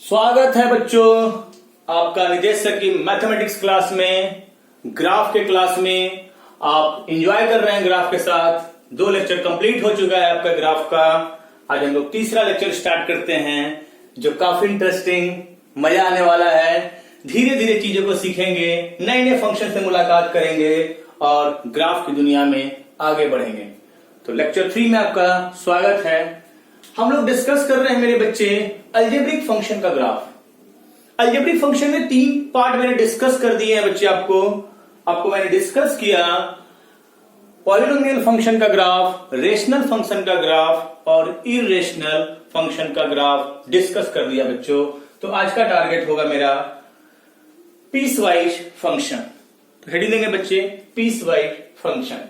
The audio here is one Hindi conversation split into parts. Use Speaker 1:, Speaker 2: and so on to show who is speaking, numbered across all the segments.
Speaker 1: स्वागत है बच्चों आपका निदेश सर की मैथमेटिक्स क्लास में। ग्राफ के क्लास में आप एंजॉय कर रहे हैं ग्राफ के साथ। 2 लेक्चर कंप्लीट हो चुका है आपका ग्राफ का। आज हम लोग तीसरा लेक्चर स्टार्ट करते हैं जो काफी इंटरेस्टिंग, मजा आने वाला है। धीरे धीरे चीजों को सीखेंगे, नए नए फंक्शन से मुलाकात करेंगे और ग्राफ की दुनिया में आगे बढ़ेंगे। तो लेक्चर 3 में आपका स्वागत है। हम लोग डिस्कस कर रहे हैं मेरे बच्चे अलजेब्रिक फंक्शन का ग्राफ। अलजेब्रिक फंक्शन में 3 पार्ट मैंने डिस्कस कर दिए हैं बच्चे। आपको मैंने डिस्कस किया पॉलिनोमियल फंक्शन का ग्राफ, रेशनल फंक्शन का ग्राफ और इरेशनल फंक्शन का ग्राफ डिस्कस कर दिया बच्चों। तो आज का टारगेट होगा मेरा पीस वाइज फंक्शन। तो हेडिंग देंगे बच्चे piecewise function.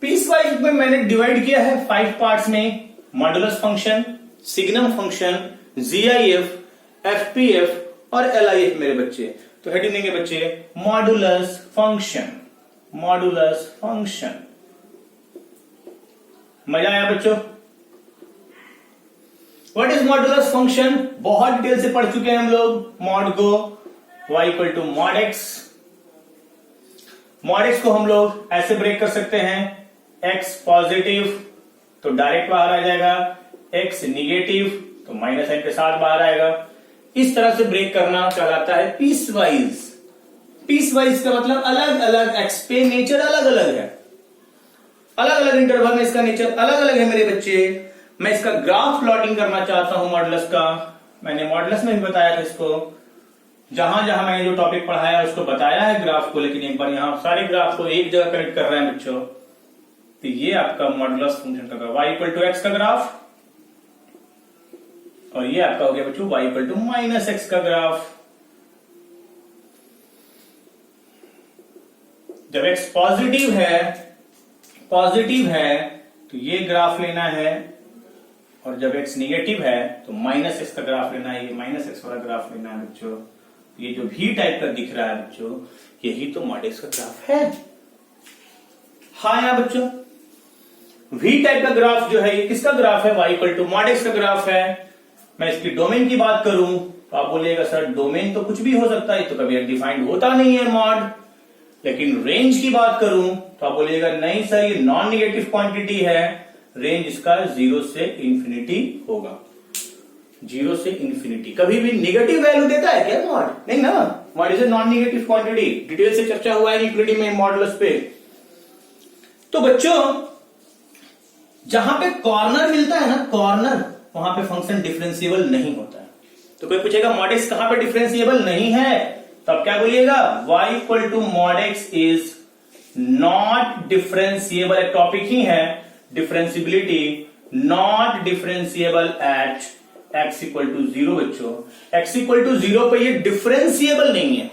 Speaker 1: Piecewise में मैंने डिवाइड किया है 5 पार्ट्स में। Modulus function, signum function, GIF, FPF और एलआईएफ मेरे बच्चे। तो हेडिंग देंगे बच्चे मॉडुलस फंक्शन। Modulus function. मजा आया बच्चों? What is modulus function? बहुत डिटेल से पढ़ चुके हैं हम लोग मॉड को। y equal to mod X. Mod X को हम लोग ऐसे ब्रेक कर सकते हैं, x पॉजिटिव तो डायरेक्ट बाहर आ जाएगा, x निगेटिव तो माइनस साइन के साथ बाहर आएगा। इस तरह से ब्रेक करना कहलाता है पीस वाइज। पीस वाइज का मतलब अलग अलग एक्स पे नेचर अलग अलग है, अलग अलग इंटरवल में इसका नेचर अलग अलग है मेरे बच्चे। मैं इसका ग्राफ प्लॉटिंग करना चाहता हूं मॉडुलस का। मैंने मॉडुलस में भी बताया था इसको, जहां जहां मैंने जो टॉपिक पढ़ाया उसको बताया है ग्राफ को, लेकिन एक बार यहां सारे ग्राफ को एक जगह कनेक्ट कर रहे हैं बच्चों। तो ये आपका मॉडुलस फंक्शन का graph y equal to X का ग्राफ, और ये आपका हो गया बच्चों y equal to minus X का ग्राफ। जब x पॉजिटिव है तो ये ग्राफ लेना है, और जब x निगेटिव है तो माइनस एक्स का ग्राफ लेना है। ये माइनस एक्स वाला ग्राफ लेना है बच्चों। ये जो भी टाइप का दिख रहा है बच्चों, यही तो मॉड एक्स का ग्राफ है। हाँ या बच्चों, V टाइप का ग्राफ जो है ये किसका ग्राफ है? y equal to mod X का ग्राफ है। मैं इसकी डोमेन की बात करूं तो आप बोलिएगा सर डोमेन तो कुछ भी हो सकता है, तो कभी डिफाइंड होता नहीं है मॉड। लेकिन रेंज की बात करूं तो आप बोलिएगा नहीं सर ये नॉन निगेटिव क्वांटिटी है, रेंज इसका 0 से इंफिनिटी होगा। 0 से इंफिनिटी। कभी भी निगेटिव वैल्यू देता है क्या मॉड? नहीं ना, mod is a non negative quantity. Detail से चर्चा हुआ है यूक्लिड में मॉडुलस पे। तो बच्चों जहां पे कॉर्नर मिलता है ना, कॉर्नर, वहां पे फंक्शन डिफरेंशिएबल नहीं होता है। तो कोई पूछेगा मॉड एक्स कहां पे डिफरेंशिएबल नहीं है, तो आप क्या बोलिएगा? y equal to mod X is not differentiable. एक टॉपिक ही है differentiability, not differentiable at x equal to 0 बच्चों। x इक्वल टू 0 पे ये डिफरेंशिएबल नहीं है।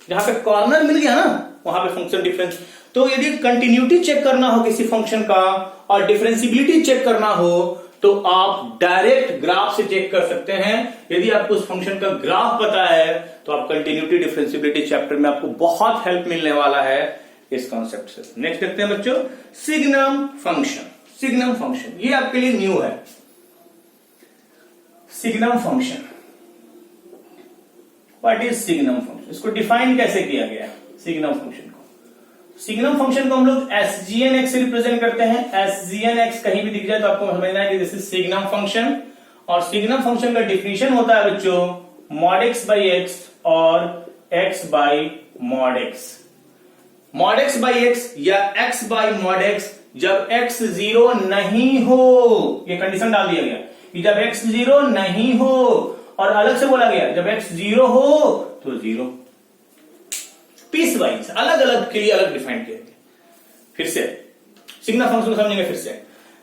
Speaker 1: जहां पे कॉर्नर मिल गया ना वहां पे फंक्शन डिफरेंस। तो यदि कंटिन्यूटी चेक करना हो किसी फंक्शन का और डिफरेंशिएबिलिटी चेक करना हो तो आप डायरेक्ट ग्राफ से चेक कर सकते हैं। यदि आपको उस फंक्शन का ग्राफ पता है तो आप कंटिन्यूटी डिफरेंशिएबिलिटी चैप्टर में आपको बहुत हेल्प मिलने वाला है इस कॉन्सेप्ट से। नेक्स्ट देखते हैं बच्चों सिग्नम फंक्शन। सिग्नम फंक्शन ये आपके लिए न्यू है। Signum function, what is signum function? इसको डिफाइन कैसे किया गया है सिग्नम फंक्शन को? सिग्नम फंक्शन को हम लोग एसजीएन एक्स से रिप्रेजेंट करते हैं। एसजीएन एक्स कहीं भी दिख जाए तो आपको समझना है कि दिस इज सिग्नम फंक्शन। और सिग्नम फंक्शन का डिफिनेशन होता है बच्चों मॉड एक्स बाई एक्स और x by mod X. Mod x by x या एक्स बाई मॉड एक्स जब एक्स 0 नहीं हो, ये कंडीशन डाल दिया गया कि जब x 0 नहीं हो, और अलग से बोला गया जब x 0 हो तो 0। पीस वाइज अलग अलग के लिए अलग डिफाइन किया गया। फिर से सिग्नम फंक्शन को समझेंगे। फिर से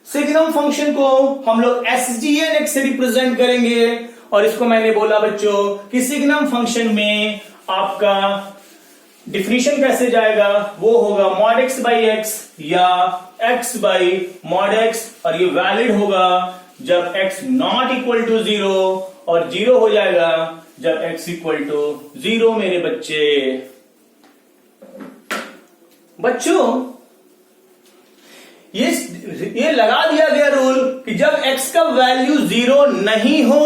Speaker 1: सिग्नम फंक्शन को हम लोग एसजीएन एक्स से रिप्रेजेंट करेंगे, और इसको मैंने बोला बच्चों कि सिग्नम फंक्शन में आपका डिफिनीशन कैसे जाएगा? वो होगा मॉड एक्स बाई एक्स या एक्स बाई मॉड एक्स, और ये वैलिड होगा जब x नॉट इक्वल टू 0, और 0 हो जाएगा जब x इक्वल टू 0 मेरे बच्चों। ये लगा दिया गया रूल कि जब x का वैल्यू 0 नहीं हो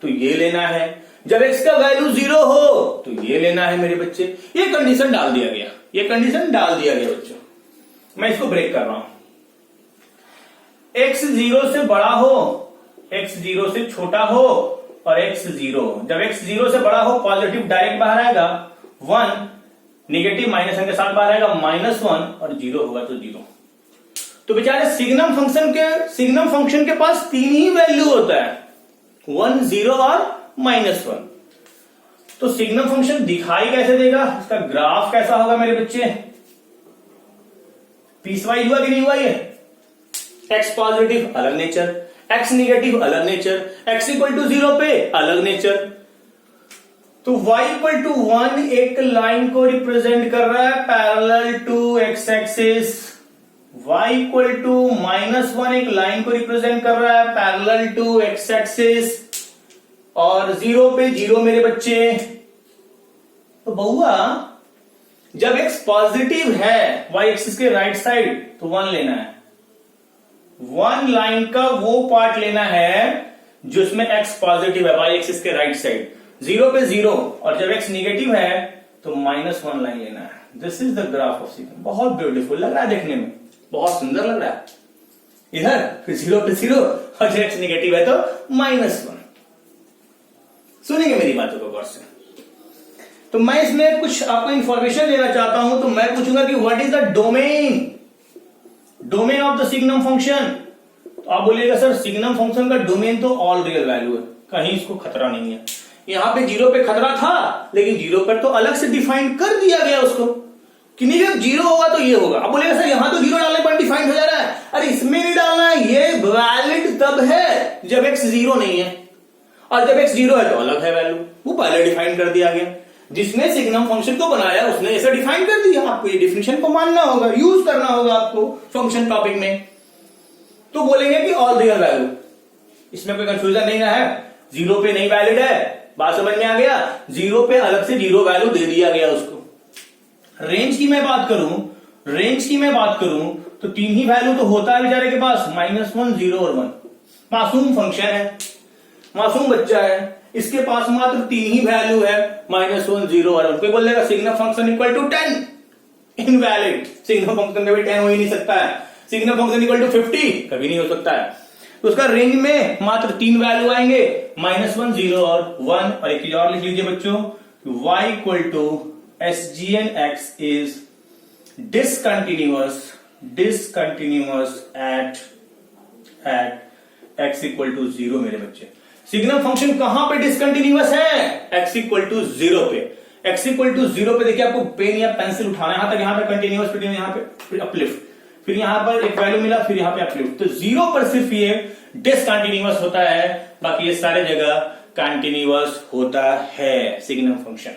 Speaker 1: तो ये लेना है, जब x का वैल्यू 0 हो तो ये लेना है मेरे बच्चे। ये कंडीशन डाल दिया गया, ये कंडीशन डाल दिया गया बच्चों। मैं इसको ब्रेक कर रहा हूं। x 0 से बड़ा हो, x 0 से छोटा हो और x 0, जब x 0 से बड़ा हो पॉजिटिव डायरेक्ट बाहर आएगा 1, निगेटिव माइनस के साथ बाहर आएगा -1 और 0 होगा तो 0। तो बेचारे सिग्नम फंक्शन के पास 3 ही वैल्यू होता है, 1, 0 और -1। तो सिग्नम फंक्शन दिखाई कैसे देगा, इसका ग्राफ कैसा होगा मेरे बच्चे, पीसवाइज हुआ कि नहीं हुआ ये। x पॉजिटिव अलग नेचर, x निगेटिव अलग नेचर, x इक्वल टू 0 पे अलग नेचर। तो y इक्वल टू 1 एक लाइन को रिप्रेजेंट कर रहा है parallel to x axis, y equal to -1 एक लाइन को रिप्रेजेंट कर रहा है पैरेलल टू x एक्सिस, और 0 पे 0 मेरे बच्चे। तो बहुआ जब x पॉजिटिव है y एक्सिस के राइट साइड तो 1 लेना है, 1 लाइन का वो पार्ट लेना है जिसमें x पॉजिटिव है y एक्सिस के राइट साइड, 0 पे 0, और जब x निगेटिव है तो -1 लाइन लेना है। This is the graph of signum. बहुत ब्यूटीफुल लग रहा है देखने में, बहुत सुंदर लग रहा है। इधर फिर 0 पे 0 और जब x निगेटिव है तो -1। सुनिए मेरी बातों को गौर से। तो मैं इसमें कुछ आपको इंफॉर्मेशन देना चाहता हूं, तो मैं पूछूंगा कि what is the domain of the signum function. तो आप बोलिएगा सर सिग्नम फंक्शन का डोमेन तो ऑल रियल वैल्यू है, कहीं इसको खतरा नहीं है। यहां पे 0 पे खतरा था, लेकिन 0 पर तो अलग से डिफाइन कर दिया गया उसको कि नहीं जब 0 होगा तो ये होगा। अब बोलेगा सर यहां तो 0 डालने पर डिफाइन हो जा रहा है, अरे इसमें नहीं डालना है, ये वैलिड तब है जब x 0 नहीं है, और जब x 0 है तो अलग है वैल्यू, वो पहले डिफाइन कर दिया गया। जिसने सिग्नम फंक्शन को बनाया उसने ऐसा डिफाइन कर दिया, आपको ये डिफिनेशन को मानना होगा, यूज करना होगा आपको फंक्शन टॉपिक में। तो बोलेंगे कि ऑल रियल वैल्यू, इसमें कोई कंफ्यूजन नहीं ना है, 0 पे नहीं वैलिड है, बात समझ में आ गया। 0 पे अलग से 0 वैल्यू दे दिया गया उसको। रेंज की मैं बात करूं तो 3 ही वैल्यू तो होता है बेचारे के पास, -1, 0 और 1। मासूम फंक्शन है, मासूम बच्चा है, इसके पास मात्र 3 ही वैल्यू है, -1, 0 और 1। कोई बोल देगा signum function equal to 10, invalid. Signum function कभी 10 हो ही नहीं सकता है। सिग्नम फंक्शन इक्वल टू 50 कभी नहीं हो सकता है। तो उसका रेंज में मात्र 3 वैल्यू आएंगे, -1, 0 और 1। और एक चीज और लिख लीजिए बच्चों, y equal to SGN(x) is discontinuous at x equal to 0 मेरे बच्चे। सिग्नम फंक्शन कहां पे डिसकंटिन्यूअस है, x इक्वल टू 0 पे। x इक्वल टू 0 पे देखिए आपको पेन या पेंसिल उठाना है, यहां पे कंटिन्यूअस, फिर यहां पे फिर अपलिफ्ट, फिर यहां पर एक वैल्यू मिला, फिर यहां पे अपलिफ्ट। तो 0 पर सिर्फ ये डिसकंटिन्यूअस होता है, बाकी ये सारे जगह कंटिन्यूअस होता है सिग्नम फंक्शन।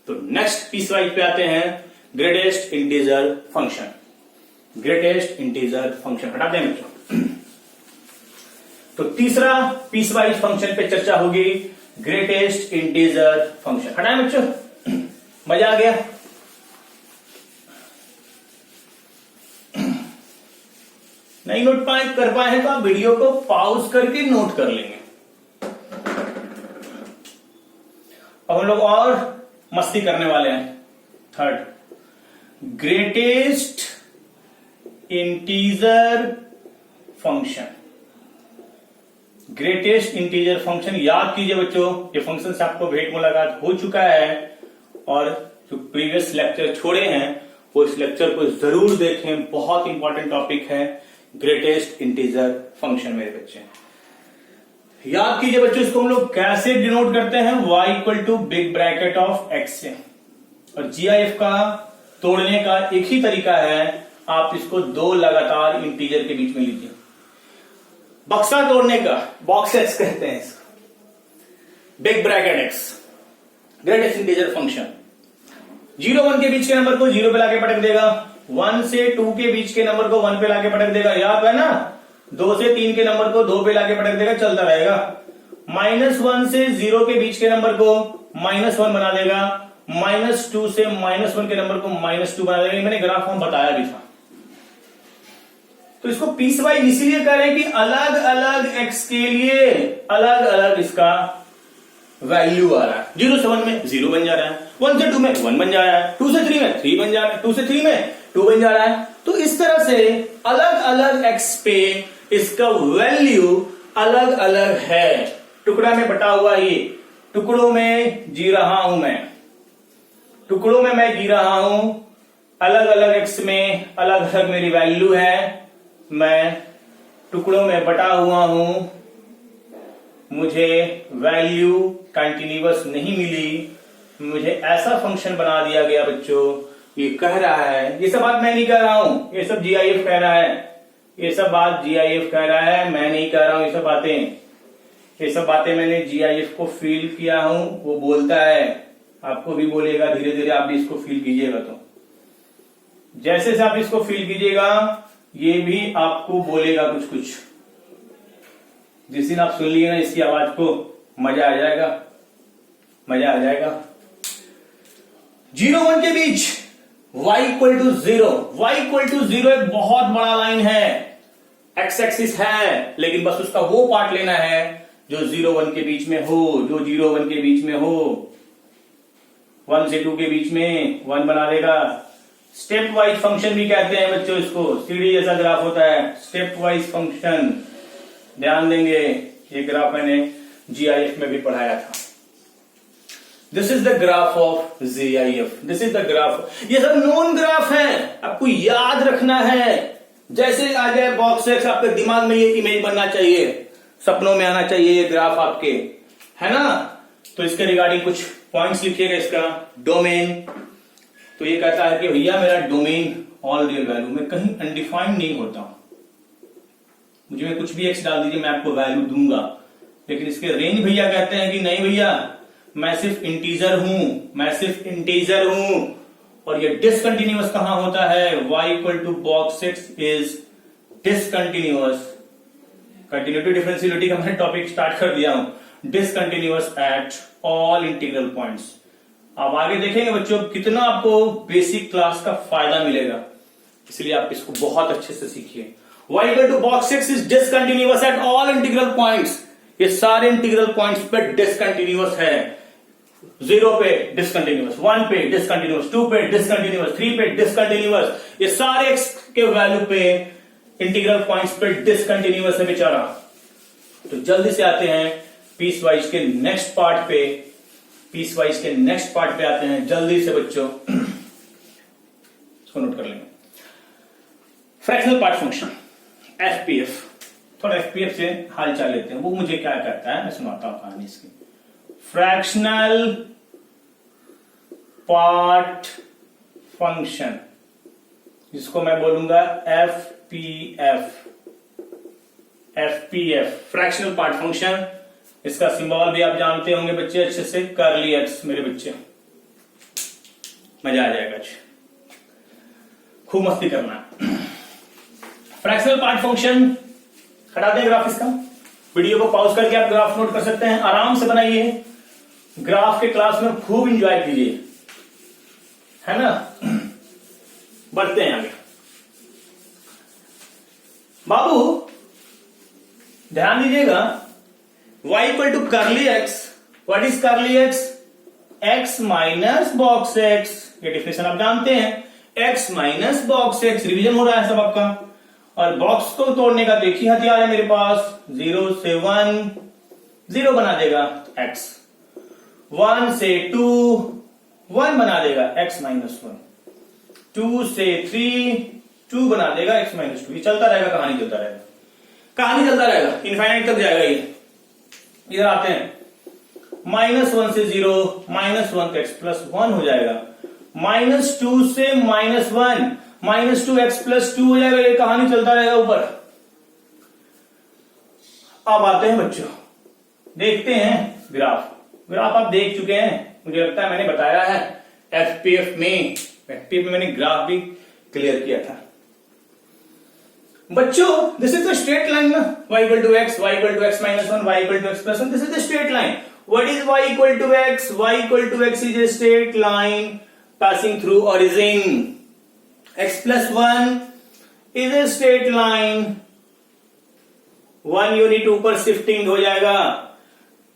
Speaker 1: तो नेक्स्ट पीसवाइज पे आते हैं, greatest integer function. Greatest integer function हटा दें बच्चों। तो तीसरा पीसवाइज फंक्शन पे चर्चा होगी, ग्रेटेस्ट इंटीजर फंक्शन। हटाएं बच्चों, मजा आ गया। नहीं नोट कर पाए हैं तो आप वीडियो को पॉज करके नोट कर लेंगे। अब हम लोग और मस्ती करने वाले हैं। Third, greatest integer function. Greatest integer function याद कीजिए बच्चों, ये फंक्शन से आपको भेंट मुलाकात हो चुका है, और जो प्रीवियस लेक्चर छोड़े हैं वो इस लेक्चर को जरूर देखें, बहुत इंपॉर्टेंट टॉपिक है ग्रेटेस्ट इंटीजर फंक्शन मेरे बच्चे। याद कीजिए बच्चों, इसको हम लोग कैसे डिनोट करते हैं, y equal to big bracket of x से। और GIF का तोड़ने का एक ही तरीका है, आप इसको 2 लगातार इंटीजर के बीच में लीजिए। बक्सा तोड़ने का बॉक्स x कहते हैं इसको, big bracket x, greatest integer function. 0 1 के बीच के नंबर को 0 पे लाके पटक देगा, 1 से 2 के बीच के नंबर को 1 पे लाके पटक देगा, याद है ना। 2 से 3 के नंबर को 2 पे लाके पटक देगा, चलता रहेगा। -1 से 0 के बीच के नंबर को -1 बना देगा, -2 से -1 के नंबर को -2 बना देगा। मैंने ग्राफ में बताया भी था। तो इसको पीस वाइज इसीलिए कह रहे हैं कि अलग अलग एक्स के लिए अलग अलग इसका वैल्यू आ रहा है। 0 से 1 में 0 बन जा रहा है, 1 से 2 में 1 बन जा रहा है, 2 से 3 में 3 बन जा रहा है, 2 से 3 में 2 बन जा रहा है। तो इस तरह से अलग अलग एक्स पे इसका वैल्यू अलग अलग है। टुकड़ा में बटा हुआ ये टुकड़ों में जी रहा हूं मैं, टुकड़ों में मैं जी रहा हूं, अलग अलग एक्स में अलग अलग मेरी वैल्यू है, मैं टुकड़ों में बटा हुआ हूं, मुझे वैल्यू कंटिन्यूअस नहीं मिली, मुझे ऐसा फंक्शन बना दिया गया बच्चों। ये कह रहा है, ये सब बात मैं नहीं कह रहा हूं, ये सब जीआईएफ कह रहा है, ये सब बात जीआईएफ कह रहा है, मैं नहीं कह रहा हूं। ये सब बातें मैंने जीआईएफ को फील किया हूं, वो बोलता है, आपको भी बोलेगा, धीरे धीरे आप भी इसको फील कीजिएगा। तो जैसे से आप इसको फील कीजिएगा ये भी आपको बोलेगा कुछ कुछ। जिस दिन आप सुन लिए ना इसकी आवाज को, मजा आ जाएगा, मजा आ जाएगा। 0 1 के बीच y equal to 0, y equal to 0 एक बहुत बड़ा लाइन है, एक्स एक्सिस है, लेकिन बस उसका वो पार्ट लेना है जो 0 1 के बीच में हो, जो 0 1 के बीच में हो। 1 से 2 के बीच में 1 बना देगा। स्टेप वाइज फंक्शन भी कहते हैं बच्चों इसको, सीढ़ी जैसा ग्राफ होता है, स्टेप वाइज फंक्शन। ध्यान देंगे, ये ग्राफ मैंने जीआईएफ में भी पढ़ाया था। This is the graph of GIF, this is the graph. ये सब नोन ग्राफ है, आपको याद रखना है। जैसे आ जाए बॉक्स एक्स, आपके दिमाग में ये इमेज बनना चाहिए, सपनों में आना चाहिए ये ग्राफ आपके, है ना। तो इसके रिगार्डिंग कुछ पॉइंट्स लिखिएगा। इसका डोमेन, तो ये कहता है कि भैया मेरा डोमेन ऑल रियल वैल्यू में कहीं अनडिफाइंड नहीं होता, मुझे में कुछ भी एक्स डाल दीजिए मैं आपको वैल्यू दूंगा। लेकिन इसके रेंज भैया कहते हैं कि नहीं भैया, मैं सिर्फ इंटीजर हूं, मैं सिर्फ इंटीजर हूं। और ये डिसकंटिन्यूअस कहां होता है, y equal to box x is discontinuous. Continuity differentiability का मैंने टॉपिक स्टार्ट कर दिया हूं, discontinuous at all integral points. आप आगे देखेंगे बच्चों कितना आपको बेसिक क्लास का फायदा मिलेगा, इसलिए आप इसको बहुत अच्छे से सीखिए। y equal to box x is discontinuous at all integral points. ये सारे इंटीग्रल पॉइंट्स पे डिसकंटिन्यूअस है। 0 पे डिसकंटिन्यूअस, 1 पे डिसकंटिन्यूअस, 2 पे डिसकंटिन्यूअस, 3 पे डिसकंटिन्यूअस। ये सारे x के वैल्यू पे इंटीग्रल पॉइंट्स पे डिसकंटिन्यूअस है बेचारा। तो जल्दी से आते हैं पीस वाइज के नेक्स्ट पार्ट पे, पीस वाइज के नेक्स्ट पार्ट पे आते हैं जल्दी से बच्चों। इसको नोट कर लेंगे। फ्रैक्शनल पार्ट फंक्शन एफपीएफ, थोड़ा एफपीएफ से हालचाल लेते हैं, वो मुझे क्या कहता है मैं सुनाता हूं कहानी इसकी। फ्रैक्शनल पार्ट फंक्शन, जिसको मैं बोलूंगा एफपीएफ, एफपीएफ फ्रैक्शनल पार्ट फंक्शन। इसका सिंबल भी आप जानते होंगे बच्चे अच्छे से, कर्ली एक्स। मेरे बच्चे मजा आ जाएगा, खूब मस्ती करना। फ्रैक्शनल पार्ट फंक्शन, हटा दें ग्राफ इसका, वीडियो को पॉज करके आप ग्राफ नोट कर सकते हैं, आराम से बनाइए, ग्राफ के क्लास में खूब एंजॉय कीजिए, है ना। बढ़ते हैं आगे। बाबू ध्यान दीजिएगा, y equal to curly x, what is curly x, x minus box x. ये डिफिनेशन आप जानते हैं, x minus box x. Revision हो रहा है सब आपका। और बॉक्स को तोड़ने का एक ही हथियार है मेरे पास, 0 से 1 0 बना देगा x, 1 से 2 1 बना देगा x माइनस 1, 2 से 3 2 बना देगा x माइनस 2। ये चलता रहेगा, कहानी चलता रहेगा, कहानी चलता रहेगा, इनफाइनाइट तक जाएगा ये। इधर आते हैं, -1 से 0 -1 तो x प्लस 1 हो जाएगा, -2 से -1 -2x प्लस 2 हो जाएगा। ये कहानी चलता रहेगा ऊपर। अब आते हैं बच्चों, देखते हैं ग्राफ। ग्राफ आप देख चुके हैं, मुझे लगता है मैंने बताया है एफपीएफ में, मैंने ग्राफ भी क्लियर किया था बच्चों। This is the straight line ना, y equal to x, y equal to x minus 1, y equal to x plus 1। This is the straight line. What is y equal to x, y equal to x is a straight line passing through origin। x plus 1 is a straight line, 1 unit ऊपर शिफ्टिंग हो जाएगा,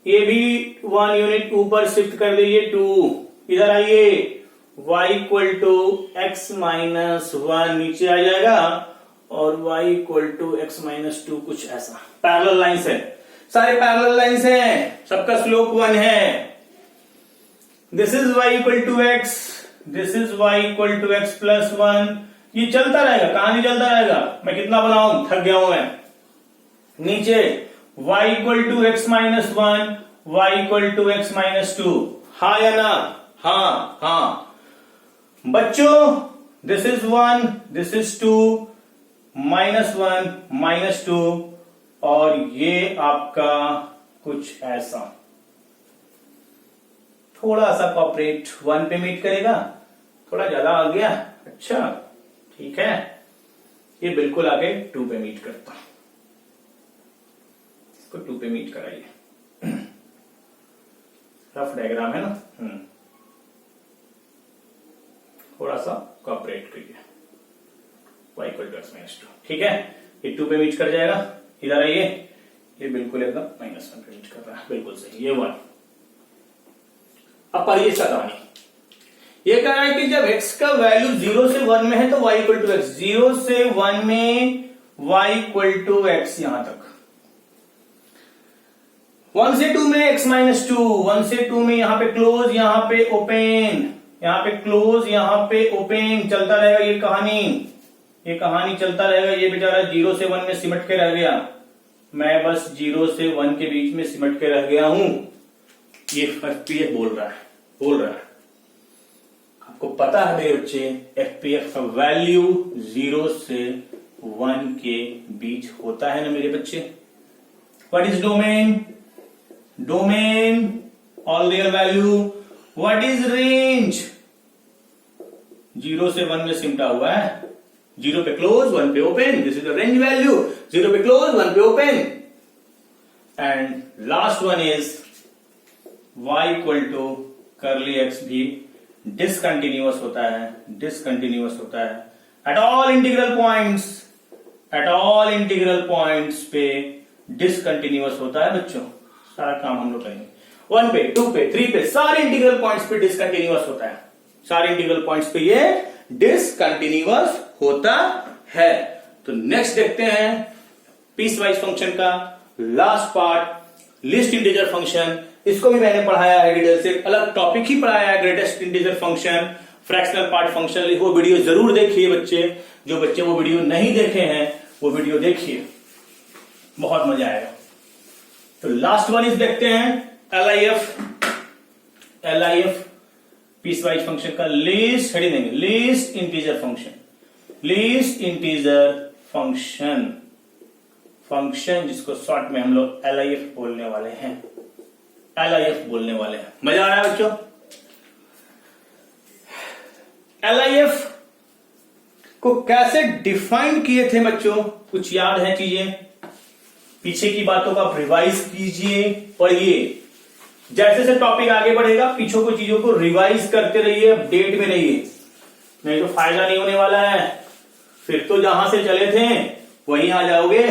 Speaker 1: ये भी 1 यूनिट ऊपर शिफ्ट कर दीजिए 2, इधर आइए y equal to x minus 1 नीचे आ जाएगा और y equal to x minus 2 कुछ ऐसा। पैरेलल लाइंस है, सारे पैरेलल लाइंस हैं, सबका स्लोप 1 है। This is y equal to x, this is y equal to x plus 1, ये चलता रहेगा, कहानी चलता रहेगा। मैं कितना बनाऊं, थक गया हूं मैं। नीचे y equal to x minus 1, y equal to x minus 2, हाँ या ना? हाँ हाँ बच्चों, दिस इज 1, दिस इज 2, -1 -2 और ये आपका कुछ ऐसा। थोड़ा सा कॉपरेट 1 पे मीट करेगा, थोड़ा ज्यादा आ गया, अच्छा ठीक है, ये बिल्कुल आगे 2 पे मीट करता, इसको 2 पे मीट कराइए। रफ डायग्राम है ना, थोड़ा सा कॉपरेट करिए, y equal to x minus 2, ठीक है, ये 2 पे मीट कर जाएगा। इधर आइए, ये बिल्कुल एकदम -1 पे मीट कर रहा है, बिल्कुल सही, ये 1। अब पढ़िए इसका कहानी, ये कह रहा है कि जब x का वैल्यू 0 से 1 में है तो y इक्वल टू एक्स, 0 से 1 में y इक्वल टू एक्स, यहां तक 1 से 2 में x माइनस 2, 1 से 2 में यहां पे क्लोज, यहां पे ओपन, यहां पे क्लोज, यहां पे ओपन, चलता रहेगा ये कहानी चलता रहेगा। ये बेचारा 0 से 1 में सिमट के रह गया, मैं बस 0 से 1 के बीच में सिमट के रह गया हूं। ये एफपीएफ बोल रहा है। आपको पता है मेरे बच्चे, एफपीएफ का वैल्यू 0 से 1 के बीच होता है ना मेरे बच्चे। What is domain? Domain all their value. What is range? 0 से 1 में सिमटा हुआ है, 0 पे क्लोज 1 पे open, this is the range value, 0 पे क्लोज 1 पे open. And last one is y equal to curly x भी डिसकंटिन्यूअस होता है एट ऑल इंटीग्रल पॉइंट्स पे डिसकंटिन्यूअस होता है बच्चों। सारा काम हम लोग करेंगे, 1 पे 2 पे 3 पे सारे इंटीग्रल पॉइंट्स पे डिसकंटिन्यूअस होता है, सारे इंटीग्रल पॉइंट्स पे ये डिसकंटिन्यूअस होता है। तो नेक्स्ट देखते हैं पीस वाइज फंक्शन का last part, list integer function. इसको भी मैंने पढ़ाया है डिटेल से, अलग टॉपिक ही पढ़ाया है, greatest integer function, fractional part function. वो वीडियो जरूर देखिए बच्चे, जो बच्चे वो वीडियो नहीं देखे हैं वो वीडियो देखिए, बहुत मजा आएगा। तो लास्ट वन इज देखते हैं LIF पीस वाइज फंक्शन का लिस्ट हेडिंग देंगे, लिस्ट इंटीजर फंक्शन जिसको शॉर्ट में हम लोग LIF बोलने वाले हैं। मजा आ रहा है बच्चों? LIF को कैसे डिफाइन किए थे बच्चों, कुछ याद है चीजें? पीछे की बातों को आप रिवाइज कीजिए, पढ़िए, जैसे जैसे टॉपिक आगे बढ़ेगा पीछे को चीजों को रिवाइज करते रहिए, अपडेट में रहिए, नहीं तो फायदा नहीं होने वाला है। फिर तो जहां से चले थे वहीं आ जाओगे,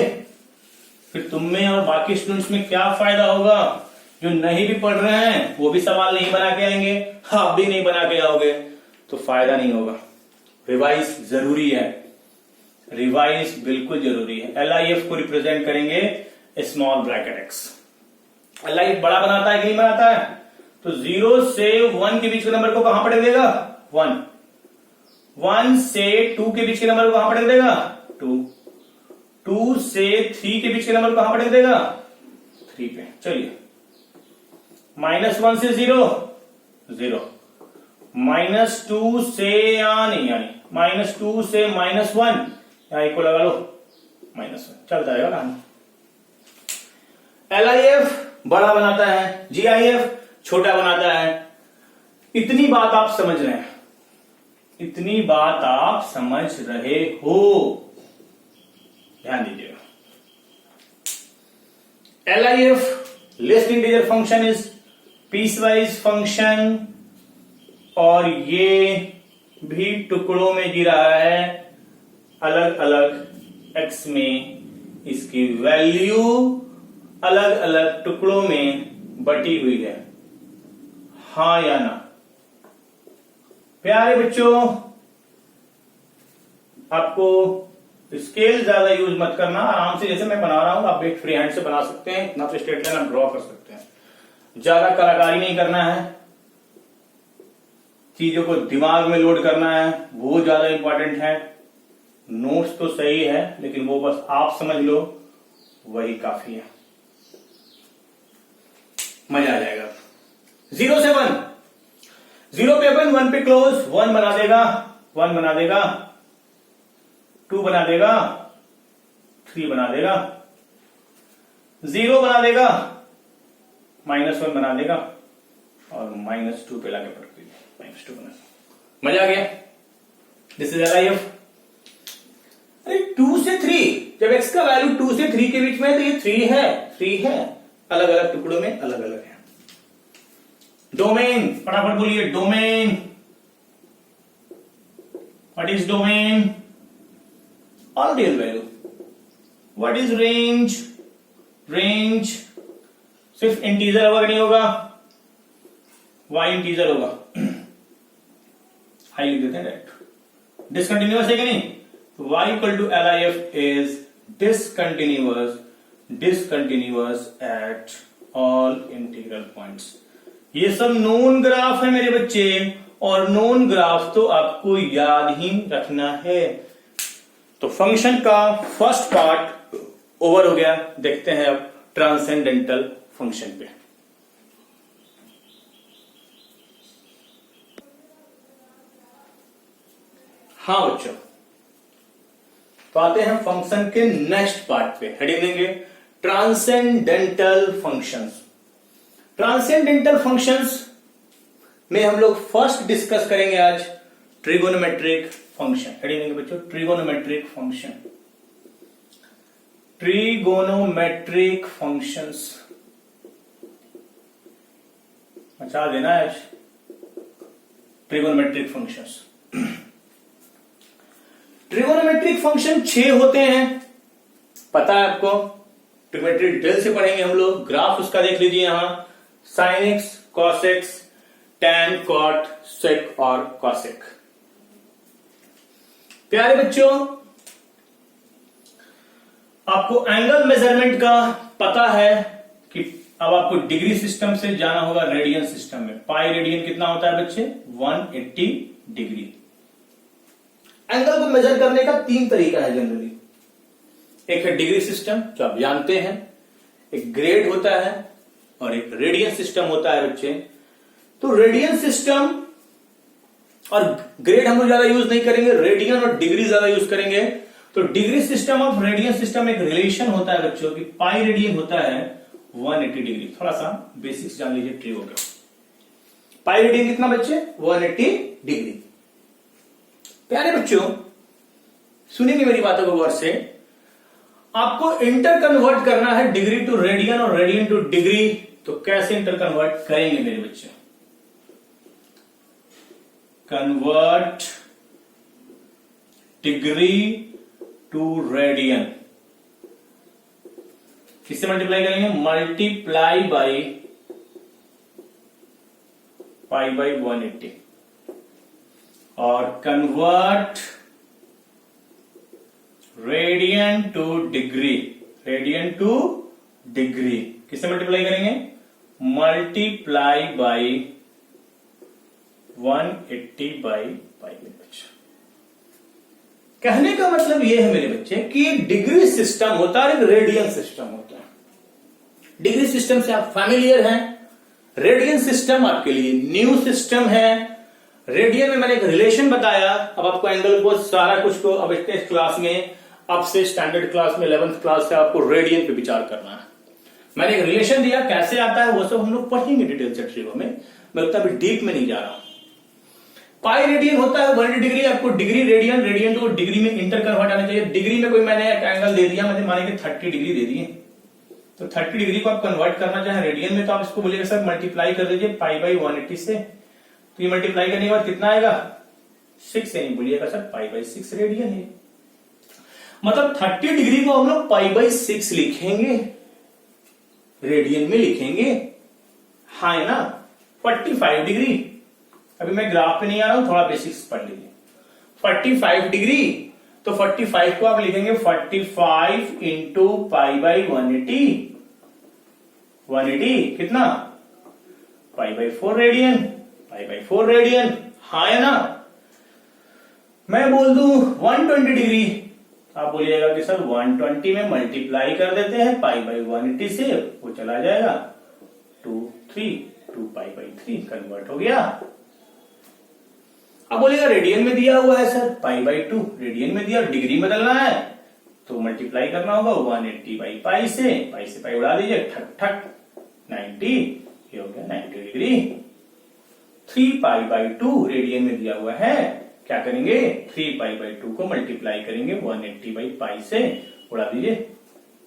Speaker 1: फिर तुम में और बाकी स्टूडेंट्स में क्या फायदा होगा? जो नहीं भी पढ़ रहे हैं वो भी सवाल नहीं बना के आएंगे, आप भी नहीं बना के आओगे, तो फायदा नहीं होगा। रिवाइज जरूरी है, रिवाइज बिल्कुल जरूरी है। LIF को रिप्रेजेंट करेंगे स्मॉल ब्रैकेट x। LIF बड़ा बनाता है कि नहीं बनाता है? तो 0 से 1 के बीच के नंबर को कहां पढ़ देगा? 1। 1 से 2 के बीच के नंबर को कहां पढ़ देगा? 2। 2 से 3 के बीच के नंबर को कहां पढ़ देगा? 3 पे। चलिए, -1 से 0 0, -2 से यानी -2 से -1, यहां इक्वल लगा लो, -1 चलता रहेगा काम। LIF बड़ा बनाता है, GIF छोटा बनाता है। इतनी बात आप समझ रहे हैं, इतनी बात आप समझ रहे हो, ध्यान दीजिएगा। LIF list integer function is piecewise function, और ये भी टुकड़ों में गिरा है, अलग अलग x में इसकी वैल्यू अलग अलग टुकड़ों में बटी हुई है, हाँ या ना? प्यारे बच्चों, आपको स्केल ज्यादा यूज मत करना, आराम से जैसे मैं बना रहा हूं आप एक फ्री हैंड से बना सकते हैं, इतना तो स्ट्रेट लाइन आप ड्रॉ कर सकते हैं। ज्यादा कलाकारी नहीं करना है, चीजों को दिमाग में लोड करना है, वो ज्यादा इंपॉर्टेंट है। नोट्स तो सही है लेकिन वो बस आप समझ लो, वही काफी है, मजा आ जाएगा। 0 से 1, 0 पे 1 पे क्लोज, 1 बना देगा, 1 बना देगा, 2 बना देगा, 3 बना देगा, 0 बना देगा, -1 बना देगा और -2 पे लाके पढ़ दीजिए, -2 बना। मजा आ गया? This is LIF। अरे 2 से 3, जब x का वैल्यू 2 से 3 के बीच में है तो ये 3 है, अलग अलग टुकड़ों में अलग अलग है। डोमेन, फटाफट बोलिए, domain. What is domain? All real value. What is range? Range सिर्फ इंटीजर होगा कि नहीं होगा? y इंटीजर होगा, हाई लिख देते हैं डायरेक्ट। डिसकंटिन्यूअस है कि नहीं? तो y equal to LIF is discontinuous at all integral points. ये सब नोन ग्राफ है मेरे बच्चे, और नोन ग्राफ तो आपको याद ही रखना है। तो फंक्शन का फर्स्ट पार्ट ओवर हो गया, देखते हैं अब ट्रांसेंडेंटल फंक्शन पे। हाँ बच्चों, तो आते हैं फंक्शन के नेक्स्ट पार्ट पे, हेडिंग देंगे ट्रांसेंडेंटल फंक्शंस। ट्रांसेंडेंटल फंक्शंस में हम लोग फर्स्ट डिस्कस करेंगे आज ट्रिगोनोमेट्रिक फंक्शन। हेडिंग देंगे बच्चों ट्रिगोनोमेट्रिक फंक्शन। ट्रिगोनोमेट्रिक फंक्शंस अच्छा देना है आज, ट्रिगोनोमेट्रिक फंक्शंस। ट्रिगोनोमेट्रिक फंक्शन 6 होते हैं, पता है आपको। ट्रिगोनोमेट्री डिटेल से पढ़ेंगे हम लोग। ग्राफ उसका देख लीजिए यहां, sine x, cos x, tan, cot, sec और कॉसेक। प्यारे बच्चों, आपको एंगल मेजरमेंट का पता है कि अब आपको डिग्री सिस्टम से जाना होगा रेडियन सिस्टम में। पाई रेडियन कितना होता है बच्चे? 180 डिग्री। एंगल को मेजर करने का 3 तरीका है जनरली। एक है डिग्री सिस्टम जो आप जानते हैं, एक ग्रेड होता है और एक रेडियन सिस्टम होता है बच्चे। तो रेडियन सिस्टम और ग्रेड हम लोग ज्यादा यूज नहीं करेंगे, रेडियन और डिग्री ज्यादा यूज करेंगे। तो डिग्री सिस्टम और रेडियन सिस्टम एक रिलेशन होता है बच्चों की पाई रेडियन होता है 180 डिग्री। थोड़ा सा बेसिक्स जान लीजिए ट्री हो गया। पाई रेडियन कितना बच्चे? 180 डिग्री। प्यारे बच्चों, सुनेंगे मेरी बातों को गौर से। आपको इंटर कन्वर्ट करना है डिग्री टू रेडियन और रेडियन टू डिग्री। तो कैसे इंटर कन्वर्ट करेंगे मेरे बच्चे? कन्वर्ट डिग्री टू रेडियन किससे मल्टीप्लाई करेंगे? मल्टीप्लाई बाई पाई बाई 180 और convert radian two degree. Radian two degree किससे मल्टीप्लाई करेंगे? Multiply by 180 by pi. कहने का मतलब यह है मेरे बच्चे कि एक डिग्री सिस्टम होता है, एक रेडियन सिस्टम होता है। डिग्री सिस्टम से आप फैमिलियर हैं, रेडियन सिस्टम आपके लिए न्यू सिस्टम है। रेडियन में मैंने एक रिलेशन बताया, अब आपको एंगल को सारा कुछ को अब इस क्लास में, अब से स्टैंडर्ड क्लास में 11th क्लास से आपको रेडियन पे विचार करना है। मैंने एक रिलेशन दिया, कैसे आता है वो सब हम लोग पढ़ेंगे डिटेल से ट्रिगो में, मैं उतना भी डीप में नहीं जा रहा हूं। पाई रेडियन होता है 180 डिग्री। आपको degree radian, radian two degree में इंटर कन्वर्ट आना चाहिए। डिग्री में कोई मैंने एक एंगल दे दिया, मैंने माने कि 30 डिग्री दे दिए, तो 30 डिग्री को आप कन्वर्ट करना चाहे रेडियन में, तो आप इसको बोलिएगा सर मल्टीप्लाई कर दीजिए पाई बाई 180 से। तो ये मल्टीप्लाई करने के बाद कितना आएगा? 6 से नहीं बोलिएगा सर पाई बाई 6 रेडियन है। मतलब 30 डिग्री को हम लोग π/6 लिखेंगे, रेडियन में लिखेंगे, हाँ है ना। 45 डिग्री, अभी मैं ग्राफ पे नहीं आ रहा हूं, थोड़ा बेसिक्स पढ़ लीजिए। 45 डिग्री, तो 45 को आप लिखेंगे 45 इंटू π/180, 180 कितना, π/4 रेडियन, π/4 रेडियन, हाँ है ना। मैं बोल दूं 120 डिग्री, आप बोलिएगा कि सर 120 में मल्टीप्लाई कर देते हैं π/180 से, वो चला जाएगा 2 π/3 कन्वर्ट हो गया। अब बोलेगा रेडियन में दिया हुआ है सर π/2, रेडियन में दिया, डिग्री बदलना है तो मल्टीप्लाई करना होगा 180/π से, पाई से पाई उड़ा दीजिए, ठक ठक 90, ये हो गया 90 डिग्री। 3π/2 रेडियन में दिया हुआ है, क्या करेंगे 3π/2 को मल्टीप्लाई करेंगे 180/π से, उड़ा दीजिए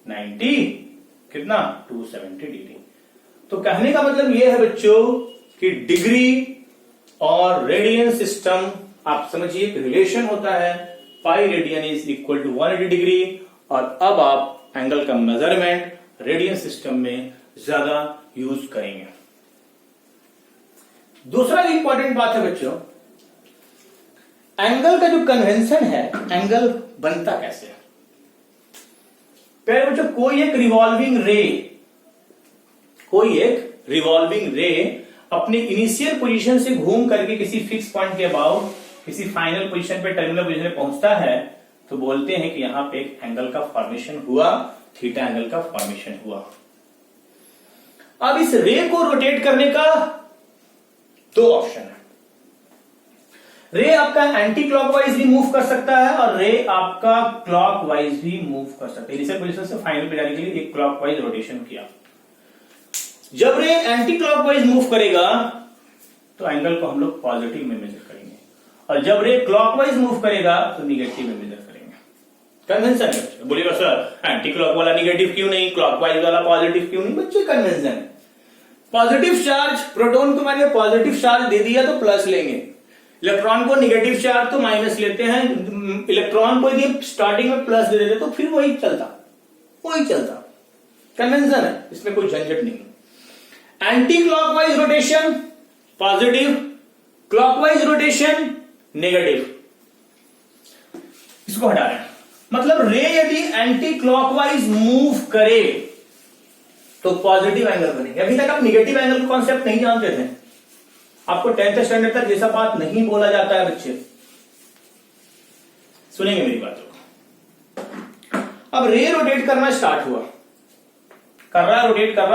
Speaker 1: 90, कितना 270 डिग्री। तो कहने का मतलब यह है बच्चों कि डिग्री और रेडियन सिस्टम, आप समझिए कि रिलेशन होता है, pi radian is equal to 180 degree. और अब आप एंगल का मेजरमेंट रेडियन सिस्टम में ज्यादा यूज करेंगे। दूसरा इंपॉर्टेंट बात है बच्चों, एंगल का जो कन्वेंशन है, एंगल बनता कैसे है। पहले बच्चों कोई एक रिवॉल्विंग रे अपनी इनिशियल पोजीशन से घूम करके किसी फिक्स पॉइंट के अबाउट किसी फाइनल पोजीशन पे, टर्मिनल पोजीशन पे पहुंचता है, तो बोलते हैं कि यहां पे एक एंगल का फॉर्मेशन हुआ, थीटा एंगल का फॉर्मेशन हुआ। अब इस रे को रोटेट करने का दो ऑप्शन है। रे आपका एंटी क्लॉकवाइज भी मूव कर सकता है और रे आपका क्लॉकवाइज भी मूव कर सकता है। इनिशियल पोजीशन से फाइनल पे जाने के लिए एक क्लॉकवाइज रोटेशन किया। जब रे एंटी क्लॉकवाइज मूव करेगा तो एंगल को हम लोग पॉजिटिव में मेजर करेंगे, और जब रे क्लॉकवाइज मूव करेगा तो निगेटिव में मेजर करेंगे। कन्वेंशन है। बोलिएगा सर एंटी क्लॉक वाला निगेटिव क्यों नहीं, क्लॉकवाइज वाला पॉजिटिव क्यों नहीं? बच्चे कन्वेंशन है। पॉजिटिव चार्ज, प्रोटॉन को मैंने पॉजिटिव चार्ज दे दिया तो प्लस लेंगे, इलेक्ट्रॉन को निगेटिव चार्ज तो माइनस लेते हैं। इलेक्ट्रॉन को यदि स्टार्टिंग में प्लस दे देते तो फिर वही चलता। कन्वेंशन है, इसमें कोई झंझट नहीं। Anti clockwise rotation positive, clockwise rotation negative, इसको हटा रहे हैं। मतलब रे यदि एंटी क्लॉकवाइज मूव करे तो पॉजिटिव एंगल बनेगा। अभी तक आप निगेटिव एंगल का कॉन्सेप्ट नहीं जानते थे, आपको 10th स्टैंडर्ड तक जैसा बात नहीं बोला जाता है बच्चे, सुनेंगे मेरी बातों को। अब रे रोटेट करना स्टार्ट हुआ, कर रहा है, रोटेट कर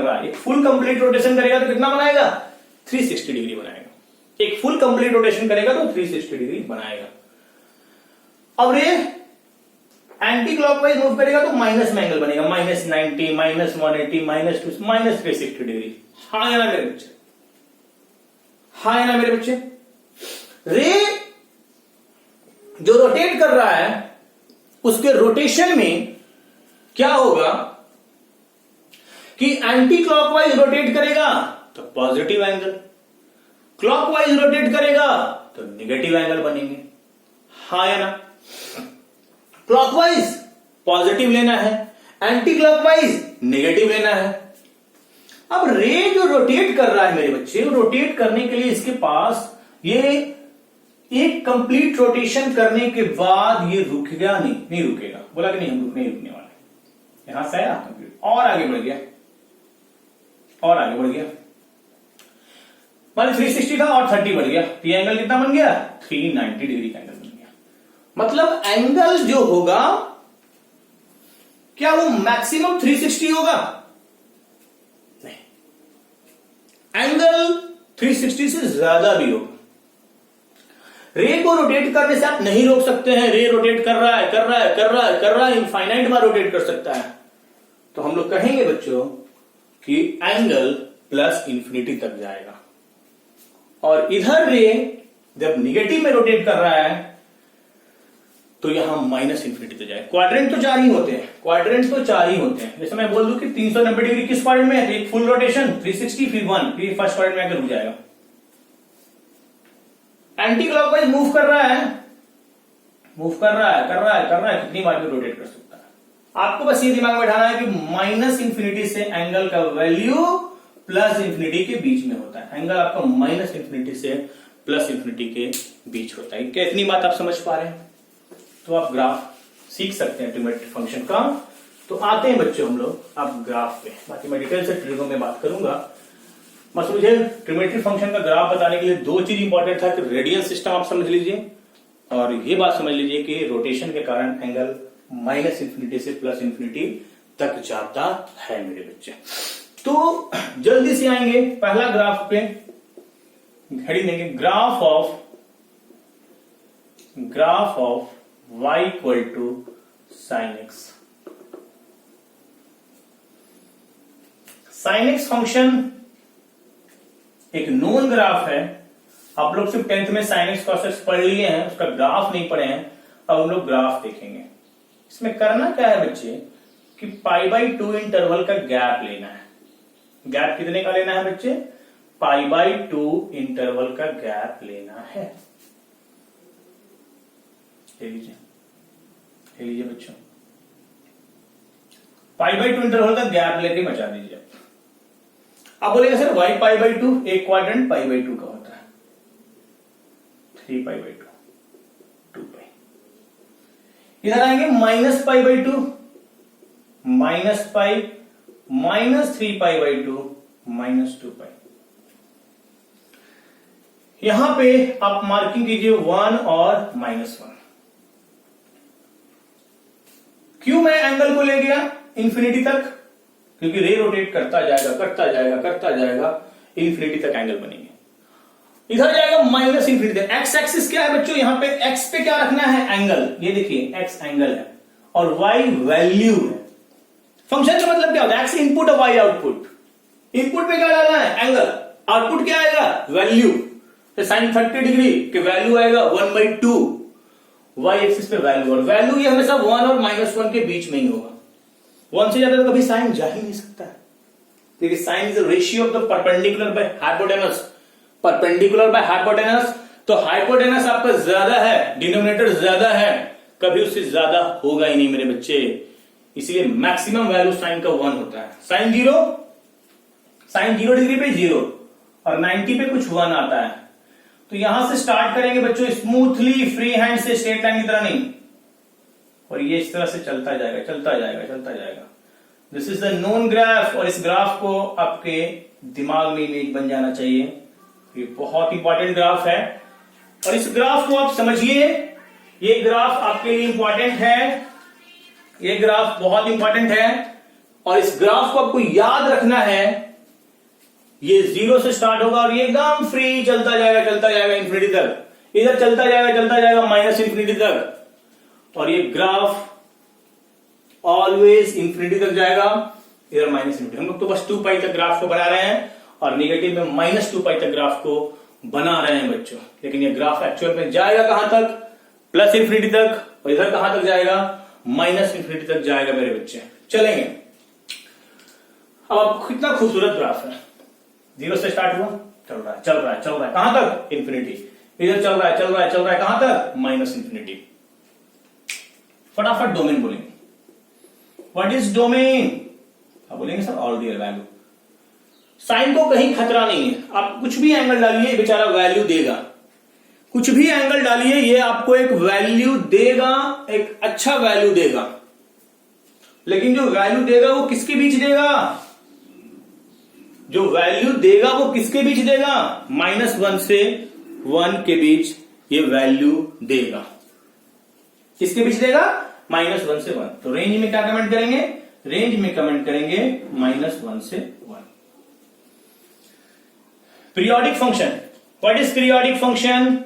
Speaker 1: रहा है। एक फुल कंप्लीट रोटेशन करेगा तो कितना बनाएगा 360 डिग्री बनाएगा। एक फुल कंप्लीट रोटेशन करेगा तो 360 डिग्री बनाएगा। अब रे एंटी क्लॉकवाइज मूव करेगा तो माइनस में एंगल बनेगा, -90, -180, -2, -360 डिग्री। हाँ या ना मेरे बच्चे, हाँ या ना मेरे बच्चे। रे जो रोटेट कर रहा है उसके रोटेशन में क्या होगा कि एंटी क्लॉकवाइज रोटेट करेगा तो पॉजिटिव एंगल, क्लॉकवाइज रोटेट करेगा तो नेगेटिव एंगल बनेंगे। हाँ या ना। क्लॉकवाइज पॉजिटिव लेना है, एंटी क्लॉकवाइज नेगेटिव लेना है। अब रे जो रोटेट कर रहा है मेरे बच्चे, रोटेट करने के लिए इसके पास ये एक कंप्लीट रोटेशन करने के बाद ये रुकेगा नहीं रुकेगा। बोला कि नहीं हम नहीं रुकने वाले। यहां से आया कंप्लीट और आगे बढ़ गया, मान 360 था और 30 बढ़ गया, तो ये एंगल कितना बन गया 390 डिग्री का एंगल बन गया। मतलब एंगल जो होगा क्या वो मैक्सिमम 360 होगा? नहीं, एंगल 360 से ज्यादा भी होगा। रे को रोटेट करने से आप नहीं रोक सकते हैं। रे रोटेट कर रहा है, इनफाइनाइट बार रोटेट कर सकता है। तो हम लोग कहेंगे बच्चों कि एंगल प्लस इंफिनिटी तक जाएगा। और इधर रे जब निगेटिव में रोटेट कर रहा है तो यहां माइनस इंफिनिटी तक जाएगा। क्वाड्रेंट तो चार ही होते हैं। जैसे मैं बोल दूं कि 390 डिग्री किस क्वाड्रेंट में है, एक फुल रोटेशन 360 फिर 1, फिर फर्स्ट क्वाड्रेंट में आकर रुक जाएगा। एंटी क्लॉकवाइज मूव कर रहा है मूव कर रहा है, कितनी बार भी रोटेट कर सकता है। आपको बस ये दिमाग में बैठाना है कि माइनस इंफिनिटी से एंगल का वैल्यू प्लस इंफिनिटी के बीच में होता है। एंगल आपका माइनस इंफिनिटी से प्लस इंफिनिटी के बीच होता है। क्या इतनी बात आप समझ पा रहे हैं? तो आप ग्राफ सीख सकते हैं ट्रिग्नोमेट्रिक फंक्शन का। तो आते हैं बच्चों हम लोग अब ग्राफ पे, बाकी मैं डिटेल से ट्रिगो में बात करूंगा। बस मुझे ट्रिग्नोमेट्रिक फंक्शन का ग्राफ बताने के लिए दो चीज इंपॉर्टेंट था कि रेडियल सिस्टम आप समझ लीजिए और ये बात समझ लीजिए कि रोटेशन के कारण एंगल माइनस इंफिनिटी से प्लस इंफिनिटी तक जाता है मेरे बच्चे। तो जल्दी से आएंगे पहला ग्राफ पे, घड़ी देंगे graph of y equal to sine x. Sine x function एक नोन ग्राफ है। आप लोग सिर्फ 10th में साइन एक्स कॉस एक्स पढ़ लिए हैं, उसका ग्राफ नहीं पढ़े हैं। अब हम लोग ग्राफ देखेंगे। इसमें करना क्या है बच्चे कि π/2 इंटरवल का गैप लेना है। गैप कितने का लेना है बच्चे? π/2 इंटरवल का गैप लेना है। ले लीजिए बच्चों, π/2 इंटरवल का गैप लेके बचा दीजिए। अब बोलेगा सर y π/2, एक क्वाड्रेंट π/2 का होता है, 3π/2, 2π। इधर आएंगे माइनस π/2, माइनस π, माइनस 3π/2, माइनस 2π। यहां पे आप मार्किंग कीजिए 1 और -1। क्यों मैं एंगल को ले गया इंफिनिटी तक? क्योंकि रे रोटेट करता जाएगा, इंफिनिटी तक एंगल बनेंगे। इधर जाएगा माइनस इंफिनिटी तक। एक्स एक्सिस क्या है बच्चों? यहां पे एक्स पे क्या रखना है? एंगल। ये देखिए एक्स एंगल है और वाई वैल्यू है। फंक्शन का मतलब क्या होता है? एक्स इनपुट और वाई आउटपुट। इनपुट पे क्या डालना है? एंगल। आउटपुट क्या आएगा? वैल्यू। तो साइन 30 डिग्री के वैल्यू आएगा 1/2। वाई एक्सिस पे वैल्यू, और वैल्यू ये हमेशा 1 और -1 के बीच में ही होगा। 1 से ज्यादा तो कभी साइन जा ही नहीं सकता है, क्योंकि sine is the ratio of the perpendicular by hypotenuse. Perpendicular by hypotenuse, तो हाइपोटेनस आपका ज्यादा है, डिनोमिनेटर ज्यादा है, कभी उससे ज्यादा होगा ही नहीं मेरे बच्चे। इसलिए मैक्सिमम वैल्यू साइन का 1 होता है। साइन 0 डिग्री पे 0 और 90 पे कुछ 1 आता है। तो यहां से स्टार्ट करेंगे बच्चों स्मूथली, फ्री हैंड से, स्ट्रेट लाइन की तरह नहीं, और ये इस तरह से चलता जाएगा। This is the known graph, और इस ग्राफ को आपके दिमाग में इमेज बन जाना चाहिए। ये बहुत इंपॉर्टेंट ग्राफ है और इस ग्राफ को आप समझिए। ये ग्राफ आपके लिए इंपॉर्टेंट है, ये ग्राफ बहुत इंपॉर्टेंट है और इस ग्राफ को आपको याद रखना है। ये 0 से स्टार्ट होगा और ये एकदम फ्री चलता जाएगा इंफिनिटी तक। इधर चलता जाएगा माइनस इंफिनिटी तक, और ये ग्राफ ऑलवेज इंफिनिटी तक जाएगा, इधर माइनस इंफिनिटी। हम लोग तो बस 2π तक ग्राफ को बना रहे हैं और निगेटिव में -2π तक ग्राफ को बना रहे हैं बच्चों। लेकिन ये ग्राफ एक्चुअल में जाएगा कहां तक? प्लस इंफिनिटी तक, और इधर कहां तक जाएगा? माइनस इंफिनिटी तक जाएगा मेरे बच्चे। चलेंगे अब, कितना खूबसूरत ग्राफ है। 0 से स्टार्ट हुआ, चल रहा है कहां तक? इंफिनिटी। इधर चल रहा है कहां तक? Minus infinity. फटाफट डोमेन बोलेंगे। What is domain? आप बोलेंगे sir all real value. Sine को कहीं खतरा नहीं है, आप कुछ भी एंगल डालिए बेचारा वैल्यू देगा। कुछ भी एंगल डालिए ये आपको एक वैल्यू देगा, एक अच्छा वैल्यू देगा। लेकिन जो वैल्यू देगा वो किसके बीच देगा? जो वैल्यू देगा वो किसके बीच देगा? -1 से 1 के बीच ये वैल्यू देगा। किसके बीच देगा? -1 से 1। तो रेंज में क्या कमेंट करेंगे? रेंज में कमेंट करेंगे -1 से 1। Periodic function. What is periodic function?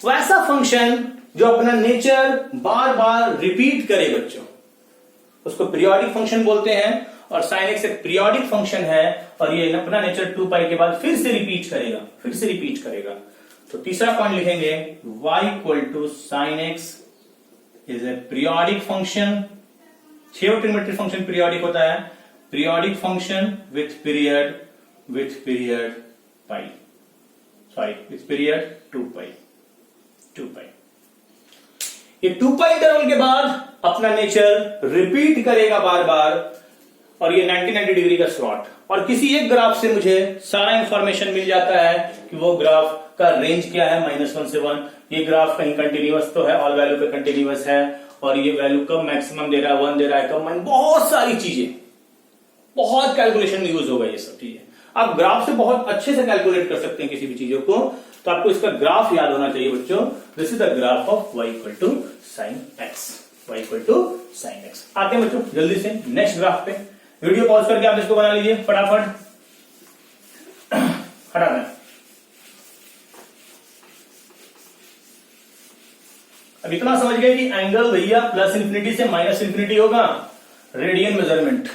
Speaker 1: वैसा फंक्शन जो अपना नेचर बार बार रिपीट करे बच्चों, उसको पीरियोडिक फंक्शन बोलते हैं। और साइन एक्स एक पीरियोडिक फंक्शन है और ये अपना नेचर 2π के बाद फिर से रिपीट करेगा। तो तीसरा पॉइंट लिखेंगे y equal to sine x is a periodic function. 6 trigonometric function periodic होता है। Periodic function with period with period 2π। ये 2 पाई इंटरवल के बाद अपना नेचर रिपीट करेगा बार बार, और ये 90 डिग्री का स्लॉट, और किसी एक ग्राफ से मुझे सारा इंफॉर्मेशन मिल जाता है कि वो ग्राफ का रेंज क्या है, -1 से 1। ये ग्राफ कहीं कंटिन्यूअस तो है, ऑल वैल्यू पे कंटिन्यूअस है, और ये वैल्यू कब मैक्सिमम दे रहा है, 1 दे रहा है, कब बहुत सारी चीजें, बहुत कैलकुलेशन में यूज होगा ये सब चीजें। आप ग्राफ से बहुत अच्छे से कैलकुलेट कर सकते हैं किसी भी चीजों को। तो आपको इसका ग्राफ याद होना चाहिए बच्चों। This is the graph of y equal to sine x, y equal to sine x. आते हैं बच्चों जल्दी से नेक्स्ट ग्राफ पे। वीडियो पॉज करके आप इसको बना लीजिए फटाफट, हटा दें। अब इतना समझ गए कि एंगल भैया प्लस इंफिनिटी से माइनस इंफिनिटी होगा, रेडियन मेजरमेंट,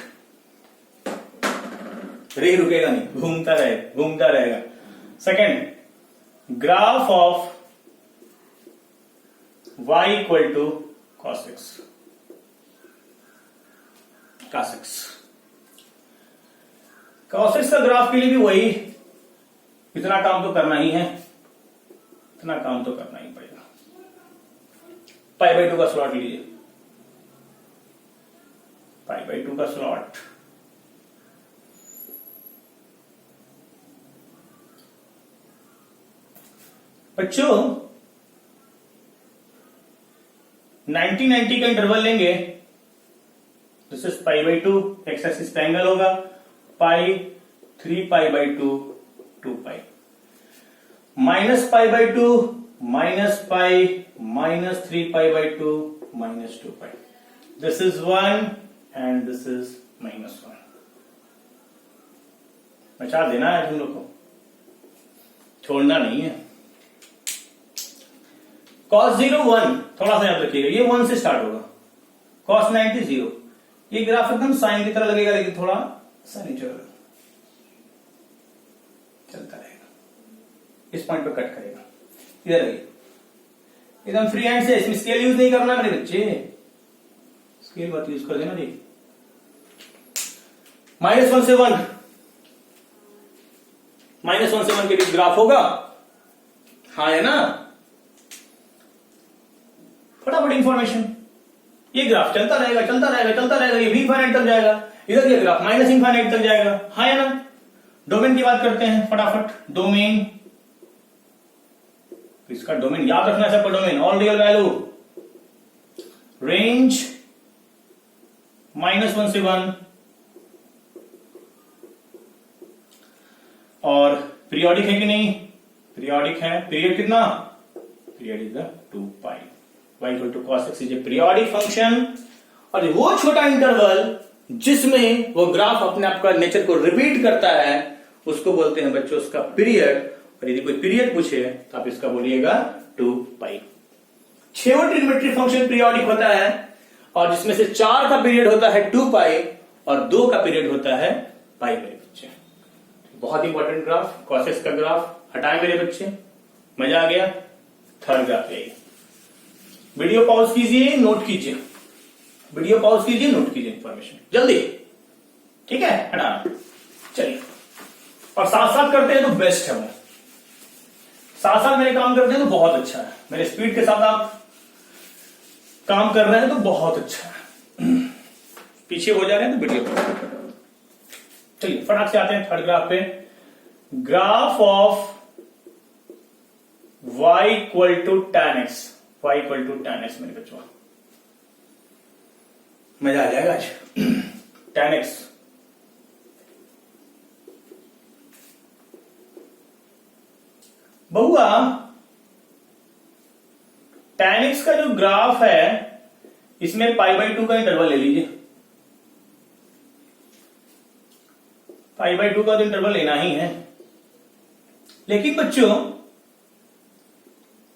Speaker 1: रे रुकेगा नहीं, घूमता रहेगा। Second, graph of y equal to cos x, cos x का ग्राफ के लिए भी वही, इतना काम तो करना ही है, इतना काम तो करना ही पड़ेगा। π/2 का स्लॉट लीजिए, π/2 का स्लॉट, बच्चों 90 का इंटरवल लेंगे, दिस इज π/2, एक्स एक्सिस पे एंगल होगा, pi 3π/2 2π, -π/2 -π -3π/2 -2π, this is 1 and this is -1। बचा देना है तुम लोग को, छोड़ना नहीं है। cos 0 1, थोड़ा सा याद रखिएगा, ये 1 से स्टार्ट होगा, cos 90 0। ये ग्राफ एकदम साइन की तरह लगेगा, लेकिन थोड़ा सा नीचे चलता रहेगा, इस पॉइंट पे कट करेगा। इधर आइए, एकदम फ्री हैंड से, इसमें स्केल यूज नहीं करना मेरे बच्चे, स्केल मत यूज कर देना जी। -1 से 1, -1 से 1 के बीच ग्राफ होगा, हाँ है ना। फटाफट इंफॉर्मेशन, ये ग्राफ चलता रहेगा, ये भी इनफाइनाइट तक जाएगा, इधर ये ग्राफ माइनस इनफाइनाइट तक जाएगा, हाँ है ना। डोमेन की बात करते हैं फटाफट, डोमेन, इसका डोमेन याद रखना है सबका, domain all real value, range -1 से 1, और पीरियोडिक है कि नहीं, पीरियोडिक है। पीरियड कितना, period is the 2π, y equal to cos x is a periodic function. और वो छोटा इंटरवल जिसमें वो ग्राफ अपने आप का नेचर को रिपीट करता है, उसको बोलते हैं बच्चों उसका पीरियड। और यदि कोई पीरियड पूछे तो आप इसका बोलिएगा 2π। 6वां ट्रिग्नोमेट्रिक फंक्शन पीरियोडिक होता है, और जिसमें से 4 का पीरियड होता है 2π और 2 का पीरियड होता है π मेरे बच्चे। बहुत इंपॉर्टेंट ग्राफ, cos x का ग्राफ हटाए मेरे बच्चे, मजा आ गया। थर्ड ग्राफ है, वीडियो पॉज कीजिए, नोट कीजिए, वीडियो पॉज कीजिए, नोट कीजिए इंफॉर्मेशन जल्दी, ठीक है, हटाना। चलिए, और साथ साथ करते हैं तो बेस्ट है, वो साथ साथ मेरे काम करते हैं तो बहुत अच्छा है, मेरे स्पीड के साथ आप काम कर रहे हैं तो बहुत अच्छा है, पीछे हो जा रहे हैं तो वीडियो पॉज। चलिए फटाक से आते हैं थर्ड ग्राफ पे। Graph of y equal to tan x, y equal to tan x मेरे बच्चों, मजा आ जाएगा आज। tan x, बहुआ tan x का जो ग्राफ है इसमें π/2 का इंटरवल ले लीजिए, π/2 का तो इंटरवल लेना ही है। लेकिन बच्चों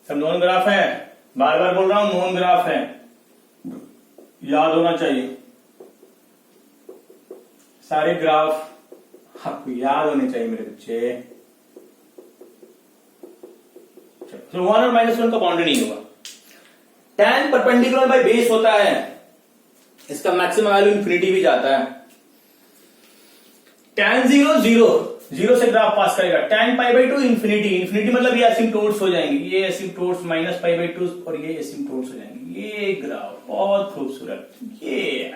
Speaker 1: सब नॉन ग्राफ है, बार बार बोल रहा हूं नॉन ग्राफ है, याद होना चाहिए सारे ग्राफ आपको याद होने चाहिए मेरे बच्चे। तो 1 और -1 का बाउंड्री नहीं होगा। tan परपेंडिकुलर बाय बेस होता है, इसका मैक्सिमम वैल्यू इंफिनिटी भी जाता है। tan 0 0 से ग्राफ पास करेगा, tan π/2 इंफिनिटी, इंफिनिटी मतलब ये एसिम्प्टोट्स हो जाएंगे, ये एसिम्प्टोट्स -π/2 और ये एसिम्प्टोट्स हो जाएंगे, ये ग्राफ बहुत खूबसूरत, ये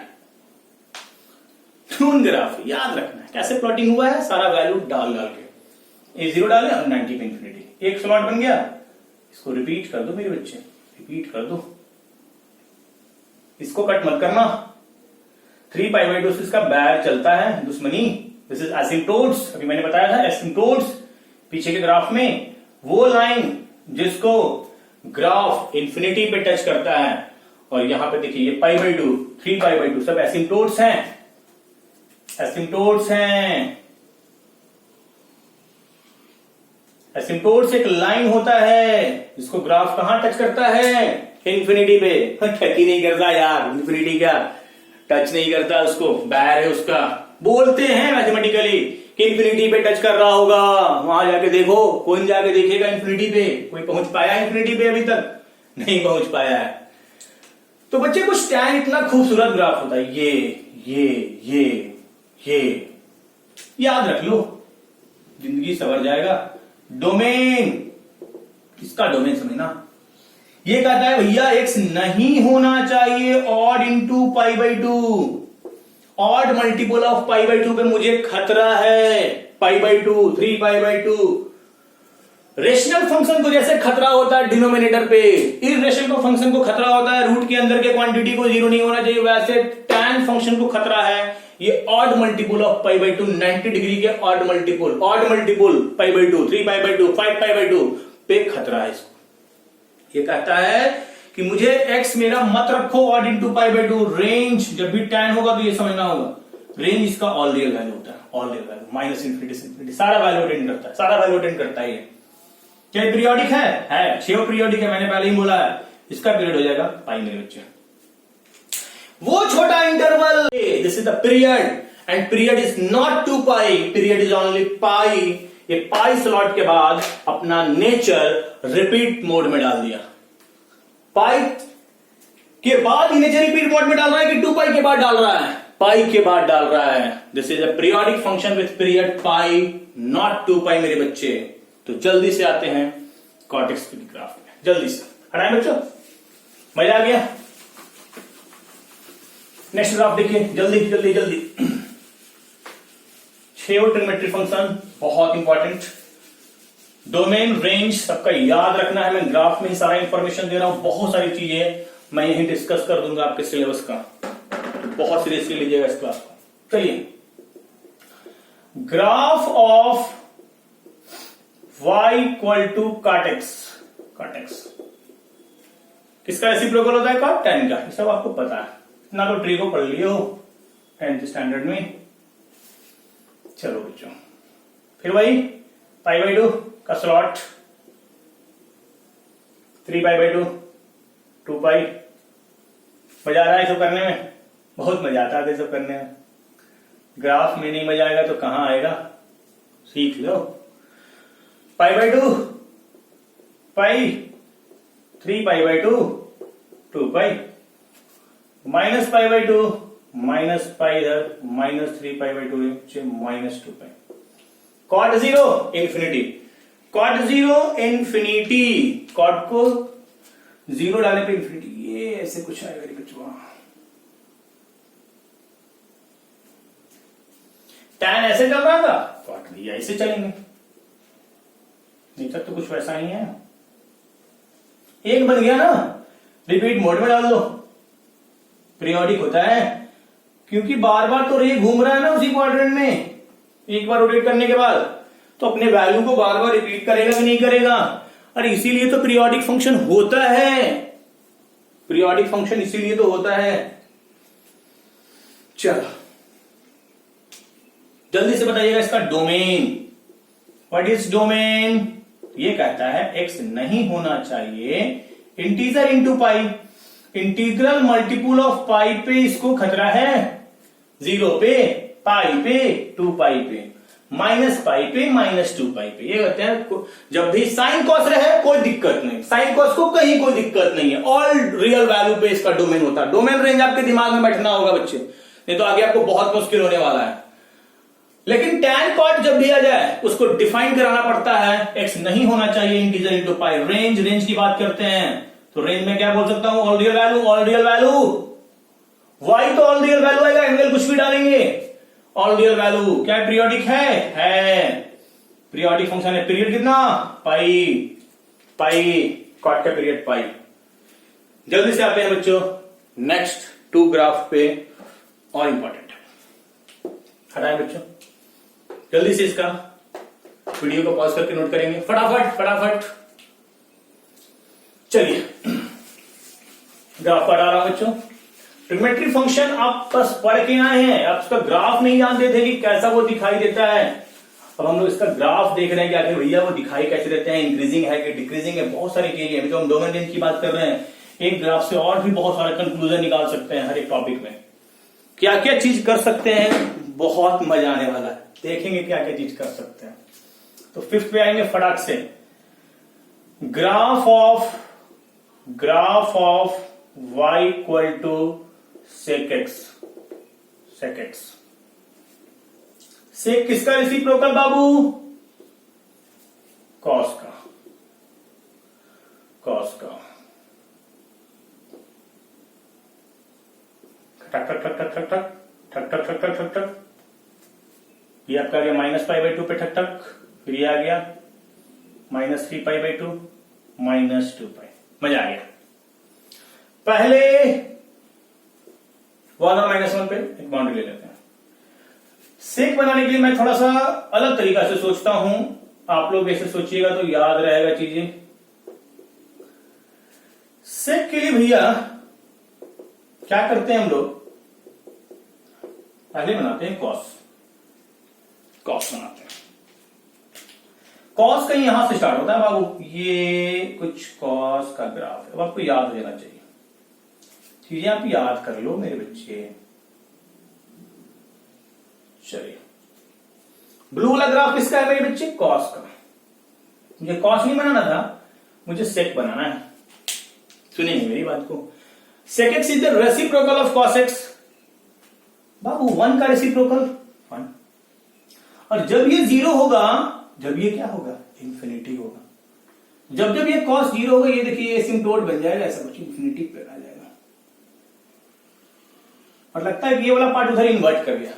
Speaker 1: ट्रून ग्राफ याद रखना है। कैसे प्लॉटिंग हुआ है, सारा वैल्यू डाल के, A0 डाले और 90 पे इंफिनिटी, एक स्लॉट बन गया। इसको रिपीट कर दो मेरे बच्चे, रिपीट कर दो, इसको कट मत करना। 3π/2 से इसका बैर चलता है दुश्मनी। दिस इज एसिम्पटोट्स, अभी मैंने बताया था एसिम्पटोट्स पीछे के ग्राफ में, वो लाइन जिसको ग्राफ इंफिनिटी पे टच करता है। और यहां पे देखिए ये π/2, 3π/2 सब एसिम्पटोट्स हैं, एसिम्पटोट्स हैं। एसिम्पटोट्स एक लाइन होता है जिसको ग्राफ कहां टच करता है, इंफिनिटी पे। टच ही नहीं करता यार, इंफिनिटी का टच नहीं करता, उसको बैर है उसका। बोलते हैं मैथमेटिकली कि इंफिनिटी पे टच कर रहा होगा, वहां जाके देखो, कौन जाके देखेगा इंफिनिटी पे? कोई पहुंच पाया इंफिनिटी पे? अभी तक नहीं पहुंच पाया है। तो बच्चे कुछ टैन इतना खूबसूरत ग्राफ होता है, ये याद रख लो, जिंदगी सवर जाएगा। डोमेन, इसका डोमेन समझना। ये कहता है भैया एक्स नहीं होना चाहिए odd into π/2, odd multiple of π/2 पे मुझे खतरा है। π/2, 3π/2। रेशनल फंक्शन को जैसे खतरा होता है डिनोमिनेटर पे, इररेशनल फंक्शन को खतरा होता है रूट के अंदर के क्वांटिटी को जीरो नहीं होना चाहिए, वैसे टैन फंक्शन को खतरा है ये ऑड मल्टीपल ऑफ π/2, 90 डिग्री के ऑड मल्टीपल π/2, 3π/2, 5π/2 पे खतरा है इसको। ये कहता है कि मुझे x मेरा मत रखो ऑड इंटू π/2। रेंज जब भी टैन होगा तो ये समझना होगा, रेंज इसका ऑल रियल वैल्यू होता है, all real value, minus infinity से इंफिनिटी, सारा वैल्यू अटेंड करता है, सारा वैल्यू अटेंड करता है। ये क्या पीरियोडिक है? शेव पीरियोडिक है, मैंने पहले ही बोला है। इसका पीरियड हो जाएगा पाई मेरे बच्चे। वो छोटा interval, this is the period, and period is not 2π, period is only pi. ये पाई स्लॉट के बाद अपना नेचर रिपीट मोड में डाल दिया। पाई के बाद ही नेचर रिपीट मोड में डाल रहा है कि 2π के बाद डाल रहा है? पाई के बाद डाल रहा है। This is a periodic function with period pi, not 2π मेरे बच्चे। तो जल्दी से आते हैं कॉर्टेक्स के ग्राफ में, जल्दी से हटाएं बच्चों, मजा आ गया। नेक्स्ट ग्राफ देखिए, जल्दी जल्दी जल्दी। शेव ट्रिग्नोमेट्री फंक्शन बहुत इंपॉर्टेंट। डोमेन, रेंज सबका याद रखना है। मैं ग्राफ में ही सारा इंफॉर्मेशन दे रहा हूं, बहुत सारी चीजें मैं यही डिस्कस कर दूंगा आपके सिलेबस का, तो बहुत सीरियसली लीजिएगा इस क्लास को। चलिए, graph of y equal to cot x, किसका रेसिप्रोकल होता है? cot tan का। ये सब आपको पता है, ना तो ट्री को पढ़ लियो 10th स्टैंडर्ड में। चलो बच्चों, फिर वही π/2 का स्लॉट, 3π/2, 2π। मजा आ रहा है सब करने में? बहुत मजा आता है सब करने में। ग्राफ में नहीं मजा आएगा तो कहां आएगा? सीख लो। π/2 π, 3π/2 2π, माइनस π/2 माइनस π इधर, minus 3π/2 minus 2π। cot 0 infinity, cot 0 infinity, cot को 0 डालने पे इंफिनिटी, ये ऐसे कुछ आएगा बच्चों। tan ऐसे चल रहा था, cot भी ऐसे चलेंगे, नहीं तक तो कुछ वैसा ही है। एक बन गया ना, रिपीट मोड में डाल दो। पीरियोडिक होता है क्योंकि बार बार तो रे घूम रहा है ना उसी क्वाड्रेंट में, एक बार रोटेट करने के बाद तो अपने वैल्यू को बार बार रिपीट करेगा कि नहीं करेगा? और इसीलिए तो पीरियोडिक फंक्शन होता है, पीरियोडिक फंक्शन इसीलिए तो होता है। चलो जल्दी से बताइएगा इसका डोमेन। What is domain? ये कहता है x नहीं होना चाहिए integer into pi, integral multiple of pi पे इसको खतरा है, 0 पे, पाई पे, 2π पे, माइनस पाई पे, माइनस 2π पे। ये कहते हैं जब भी साइन कॉस रहे कोई दिक्कत नहीं, साइन कॉस को कहीं कोई दिक्कत नहीं है, ऑल रियल वैल्यू पे इसका डोमेन होता है। डोमेन रेंज आपके दिमाग में बैठना होगा बच्चे, नहीं तो आगे आपको बहुत मुश्किल होने वाला है। लेकिन tan cot जब दिया जाए उसको डिफाइन कराना पड़ता है, x नहीं होना चाहिए इंटीजर इंटू पाई। रेंज की बात करते हैं तो रेंज में क्या बोल सकता हूं, all real value, all real value, y तो ऑल रियल वैल्यू आएगा, एंगल कुछ भी डालेंगे, ऑल रियल वैल्यू। क्या पीरियोडिक है, पीरियोडिक फंक्शन है। पीरियड कितना, पाई, पाई, कॉट का पीरियड पाई। जल्दी से आते हैं बच्चों नेक्स्ट 2 ग्राफ पे, और इंपॉर्टेंट है, हटाए बच्चों जल्दी से, इसका वीडियो को पॉज करके नोट करेंगे फटाफट फटाफट। चलिए ग्राफ हटा रहा हूं बच्चों। ट्रिग्नोमेट्री फंक्शन आप बस पढ़ के आए हैं, आप उसका ग्राफ नहीं जानते थे कि कैसा वो दिखाई देता है। अब हम लोग इसका ग्राफ देख रहे हैं कि आखिर भैया वो दिखाई कैसे देते हैं, इंक्रीजिंग है कि डिक्रीजिंग है, बहुत सारी चीजें। अभी तो हम डोमेन रेंज की बात कर रहे हैं, एक ग्राफ से और भी बहुत सारे कंक्लूजन निकाल सकते हैं हर एक टॉपिक में। क्या क्या चीज कर सकते हैं, बहुत मजा आने वाला है, देखेंगे क्या क्या चीज कर सकते हैं। तो 5th पे आएंगे फटाक से, graph of y equal to sec x। Sec किसका रेसिप्रोकल बाबू, कॉस का। ठक ठक ठक ठक ठक ठक ठक ठक ठक ठक ठक ठक, ये आपका आ गया -π/2 पे ठक ठक, फिर ये आ गया -3π/2 -2π। मजा आ गया। पहले 1 और -1 पे एक बाउंड्री ले लेते हैं। सेक बनाने के लिए मैं थोड़ा सा अलग तरीका से सोचता हूं, आप लोग ऐसे सोचिएगा तो याद रहेगा चीजें। सेक के लिए भैया क्या करते हैं हम लोग, पहले बनाते हैं कॉस बनाते हैं। कॉस कहीं यहां से स्टार्ट होता है बाबू, ये कुछ कॉस का ग्राफ है। अब आपको याद हो जाना चाहिए, चीजें आप याद कर लो मेरे बच्चे। चलिए ब्लू वाला ग्राफ किसका है मेरे बच्चे, कॉस का। मुझे कॉस नहीं बनाना था, मुझे सेक बनाना है। सुनिए मेरी बात को, sec x is the reciprocal of cos x. बाबू 1 का रेसिप्रोकल 1, और जब ये 0 होगा, जब ये क्या होगा, इंफिनिटी होगा। जब जब ये कॉस 0 होगा, ये देखिए एसिम्प्टोट बन जाएगा, ऐसा कुछ इंफिनिटी पे आ जाएगा। और लगता है कि ये वाला पार्ट उधर इन्वर्ट कर गया,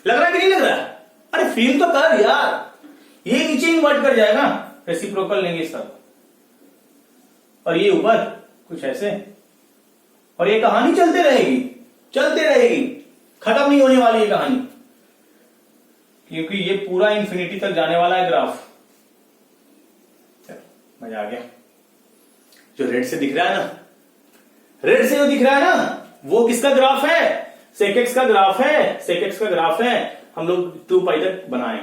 Speaker 1: लग रहा है कि नहीं लग रहा है, अरे फील तो कर यार, ये नीचे इन्वर्ट कर जाएगा, रेसिप्रोकल लेंगे सब, और ये ऊपर कुछ ऐसे, और ये कहानी चलते रहेगी, खत्म नहीं होने वाली ये कहानी, क्योंकि ये पूरा इंफिनिटी तक जाने वाला है ग्राफ। चलो मजा आ गया। जो रेड से दिख रहा है ना, रेड से जो दिख रहा है ना, वो किसका ग्राफ है, सेक एक्स का ग्राफ है, सेक एक्स का ग्राफ है। हम लोग 2π तक बनाए।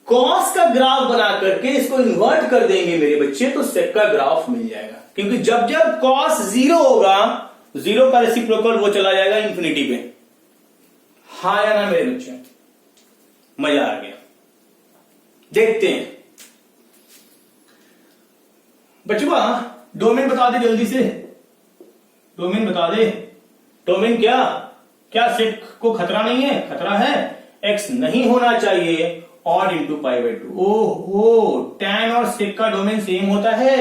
Speaker 1: कॉस का ग्राफ बना करके इसको इन्वर्ट कर देंगे मेरे बच्चे, तो सेक का ग्राफ मिल जाएगा। क्योंकि जब जब कॉस 0 होगा, 0 का रेसिप्रोकल वो चला जाएगा इंफिनिटी पे। हाँ या ना मेरे बच्चे, मजा आ गया। देखते हैं बच्चों, डोमेन बता दे जल्दी से, डोमेन बता दे। डोमेन क्या सेक को खतरा नहीं है, खतरा है, एक्स नहीं होना चाहिए, ऑड इंटू π/2। ओहो, tan और सेक का डोमेन सेम होता है।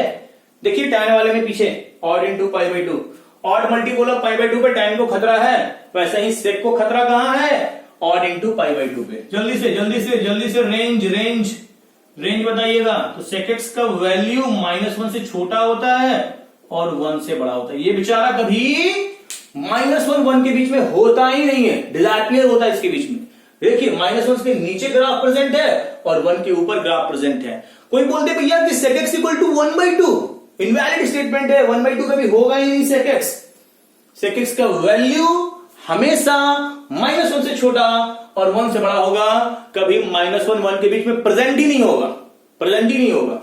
Speaker 1: देखिए tan वाले में पीछे odd into π/2, odd multiple of π/2 पे tan को खतरा है, वैसे ही सेक को खतरा कहां है, ऑड इंटू π/2 पे। जल्दी से रेंज बताइएगा। तो सेक एक्स का वैल्यू -1 से छोटा होता है और 1 से बड़ा होता है। ये बेचारा कभी -1 1 के बीच में होता ही नहीं है, डिसअपियर होता है इसके बीच में। देखिए -1 के नीचे ग्राफ प्रेजेंट है और 1 के ऊपर ग्राफ प्रेजेंट है। कोई बोलते भैया कि sec x equal to 1/2, invalid statement है, 1/2 कभी होगा ही नहीं sec x। sec x का वैल्यू हमेशा -1 से छोटा और 1 से बड़ा होगा, कभी -1 1 के बीच में प्रेजेंट ही नहीं होगा।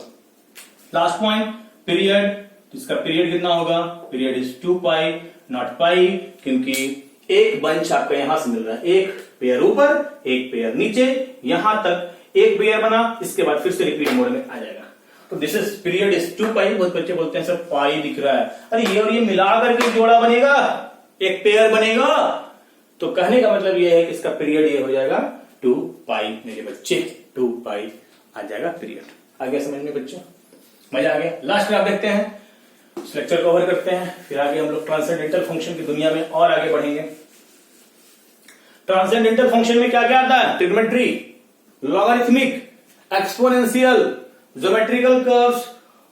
Speaker 1: Last point, period. इसका पीरियड कितना होगा, पीरियड इज 2π नॉट पाई, क्योंकि एक बंच आपको यहां से मिल रहा है, एक पेयर ऊपर एक पेयर नीचे, यहां तक एक पेयर बना, इसके बाद फिर से रिपीट मोड में आ जाएगा। तो दिस इज पीरियड इज 2π। बहुत बच्चे बोलते हैं सर पाई दिख रहा है, अरे ये और ये मिला करके जोड़ा बनेगा, एक पेयर बनेगा। तो कहने का मतलब ये है कि इसका पीरियड ये हो जाएगा 2π मेरे बच्चे, 2π आ जाएगा पीरियड। आ गया समझ में बच्चों? मजा आ गया? लास्ट ग्राफ देखते हैं, इस लेक्चर को कवर करते हैं, फिर आगे हम लोग ट्रांसेंडेंटल फंक्शन की दुनिया में और आगे बढ़ेंगे। ट्रांसेंडेंटल फंक्शन में क्या क्या आता है? Trigonometry, logarithmic, exponential, geometrical curves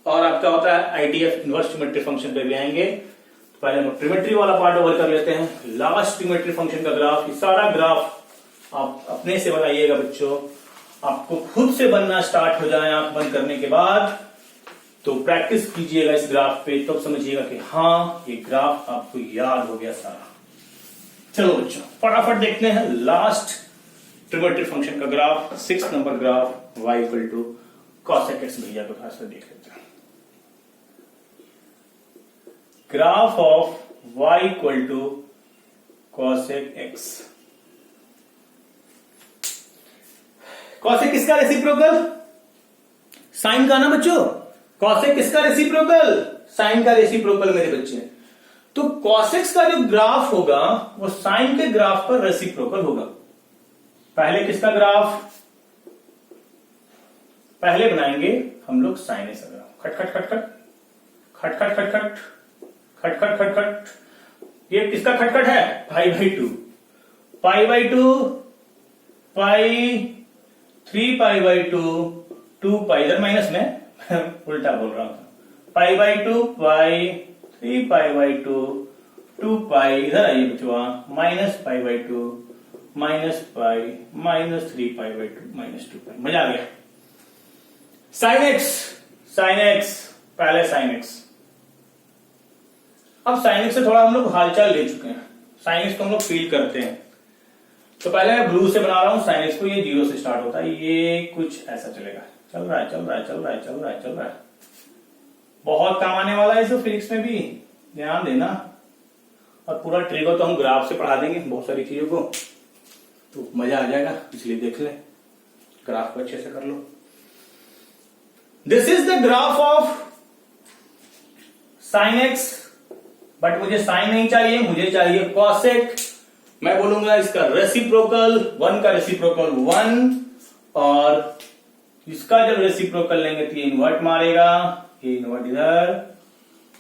Speaker 1: और आपका होता है आईडीएफ, इनवर्स ट्रिग्नोमेट्री फंक्शन पे भी आएंगे। तो पहले हम ट्रिग्नोमेट्री वाला पार्ट ओवर कर लेते हैं। लास्ट ट्रिग्नोमेट्री फंक्शन का ग्राफ, ये सारा ग्राफ आप अपने से बनाइएगा बच्चों, आपको खुद से बनना स्टार्ट हो जाए आंख बंद करने के बाद, तो प्रैक्टिस कीजिएगा इस ग्राफ पे, तब समझिएगा कि हाँ ये ग्राफ आपको याद हो गया सारा। चलो बच्चों फटाफट देखते हैं लास्ट ट्रिग्नोमेट्री फंक्शन का graph, 6 number graph, y equal to cosec x। भैया को खास कर देख लेते हैं। Graph of y equal to cosec x। cosec किसका रेसिप्रोकल? साइन का ना बच्चों। cosec किसका रेसिप्रोकल? साइन का रेसिप्रोकल मेरे बच्चे। तो cosec का जो ग्राफ होगा वो साइन के ग्राफ पर रेसिप्रोकल होगा। पहले किसका ग्राफ? पहले बनाएंगे हम लोग साइन एक्स का ग्राफ। खट खट खट खट खट खट खट खट खट खट खट खट। ये किसका खटखट है? Pi by two, pi by two, pi, 3 pi by two, 2 पाई, इधर माइनस में उल्टा बोल रहा हूं। Pi by two, pi, 3 pi by two, 2 पाई, इधर आइए बच्चों, minus pi by two, minus pi, minus 3 pi by two, minus 2 पाई। मजा आ गया? साइन एक्स, साइन एक्स, पहले साइन एक्स। अब साइन एक्स से थोड़ा हम लोग हालचाल ले चुके हैं, साइन एक्स को हम लोग फील करते हैं। तो पहले मैं ब्लू से बना रहा हूं साइन एक्स को, ये 0 से स्टार्ट होता है, ये कुछ ऐसा चलेगा, चल रहा है चल रहा है चल रहा है चल रहा है चल रहा है। बहुत काम आने वाला है इसे फिजिक्स में भी, ध्यान देना। और पूरा ट्रिगर तो हम ग्राफ से पढ़ा देंगे बहुत सारी चीजों को, तो मजा आ जाएगा, इसलिए देख ले, ग्राफ को अच्छे से कर लो। This is the graph of sine x, but मुझे साइन नहीं चाहिए, मुझे चाहिए कॉसेक। मैं बोलूंगा इसका रेसिप्रोकल, 1 का रेसिप्रोकल 1, और इसका जब रेसिप्रोकल लेंगे तो ये इन्वर्ट मारेगा, ये इन्वर्ट इधर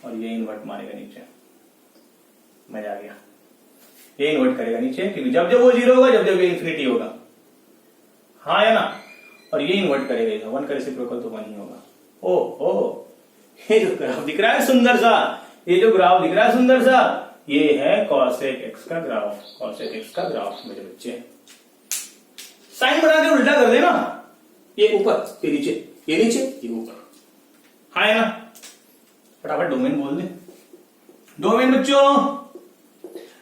Speaker 1: और ये इन्वर्ट मारेगा नीचे। मजा आ गया? ये इन्वर्ट करेगा नीचे, क्योंकि जब जब वो 0 होगा, जब जब ये इंफिनिटी होगा, हाँ या ना। और ये इन्वर्ट करेगा, 1 का रेसिप्रोकल तो 1 ही होगा। ओ ये जो ग्राफ दिख रहा है सुंदर सा, ये जो ग्राफ दिख रहा है सुंदर सा, ये है cosec x का ग्राफ, cosec x का ग्राफ मेरे बच्चे। साइन बना के उल्टा कर देना, ये ऊपर, ये नीचे, ये नीचे, ये ऊपर, हाँ है ना। फटाफट डोमेन बोल दे। डोमेन बच्चों,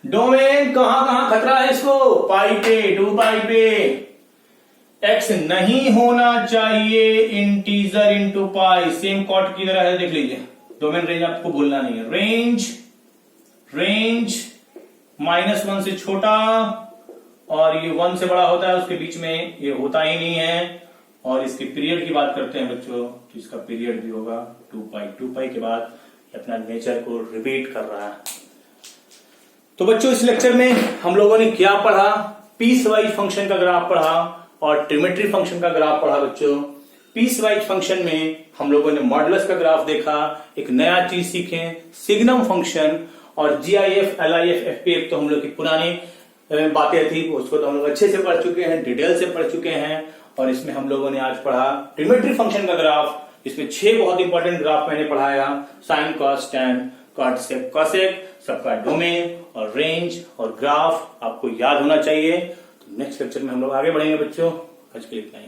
Speaker 1: डोमेन कहां कहां खतरा है इसको? पाई पे, 2 पाई पे। x नहीं होना चाहिए integer into pi, same cot की तरह है, देख लीजिए। डोमेन रेंज आपको बोलना नहीं है, रेंज -1 से छोटा और ये 1 से बड़ा होता है, उसके बीच में ये होता ही नहीं है। और इसके पीरियड की बात करते हैं बच्चों, तो इसका पीरियड भी होगा 2 पाई। 2 पाई के बाद अपना नेचर को रिपीट कर रहा है। तो बच्चों इस लेक्चर में हम लोगों ने क्या पढ़ा? पीस वाइज फंक्शन का ग्राफ पढ़ा और ट्रिग्नोमेट्री फंक्शन का ग्राफ पढ़ा बच्चों। पीस वाइज फंक्शन में हम लोगों ने मॉडुलस का ग्राफ देखा, एक नया चीज सीखे, सिग्नम फंक्शन, और जीआईएफ, एलआईएफ, एफपीएफ तो हम लोग की पुरानी बातें थी, उसको तो हम लोग अच्छे से पढ़ चुके हैं, डिटेल से पढ़ चुके हैं। और इसमें हम लोगों ने आज पढ़ा ट्रिग्नोमेट्री फंक्शन का ग्राफ। इसमें 6 बहुत इंपॉर्टेंट ग्राफ मैंने पढ़ाया, साइन, कॉस, टैन, कॉट, सेक, कॉसेक, सबका डोमेन और रेंज और ग्राफ आपको याद होना चाहिए। तो नेक्स्ट लेक्चर में हम लोग आगे बढ़ेंगे बच्चों। आज के लिए इतना ही।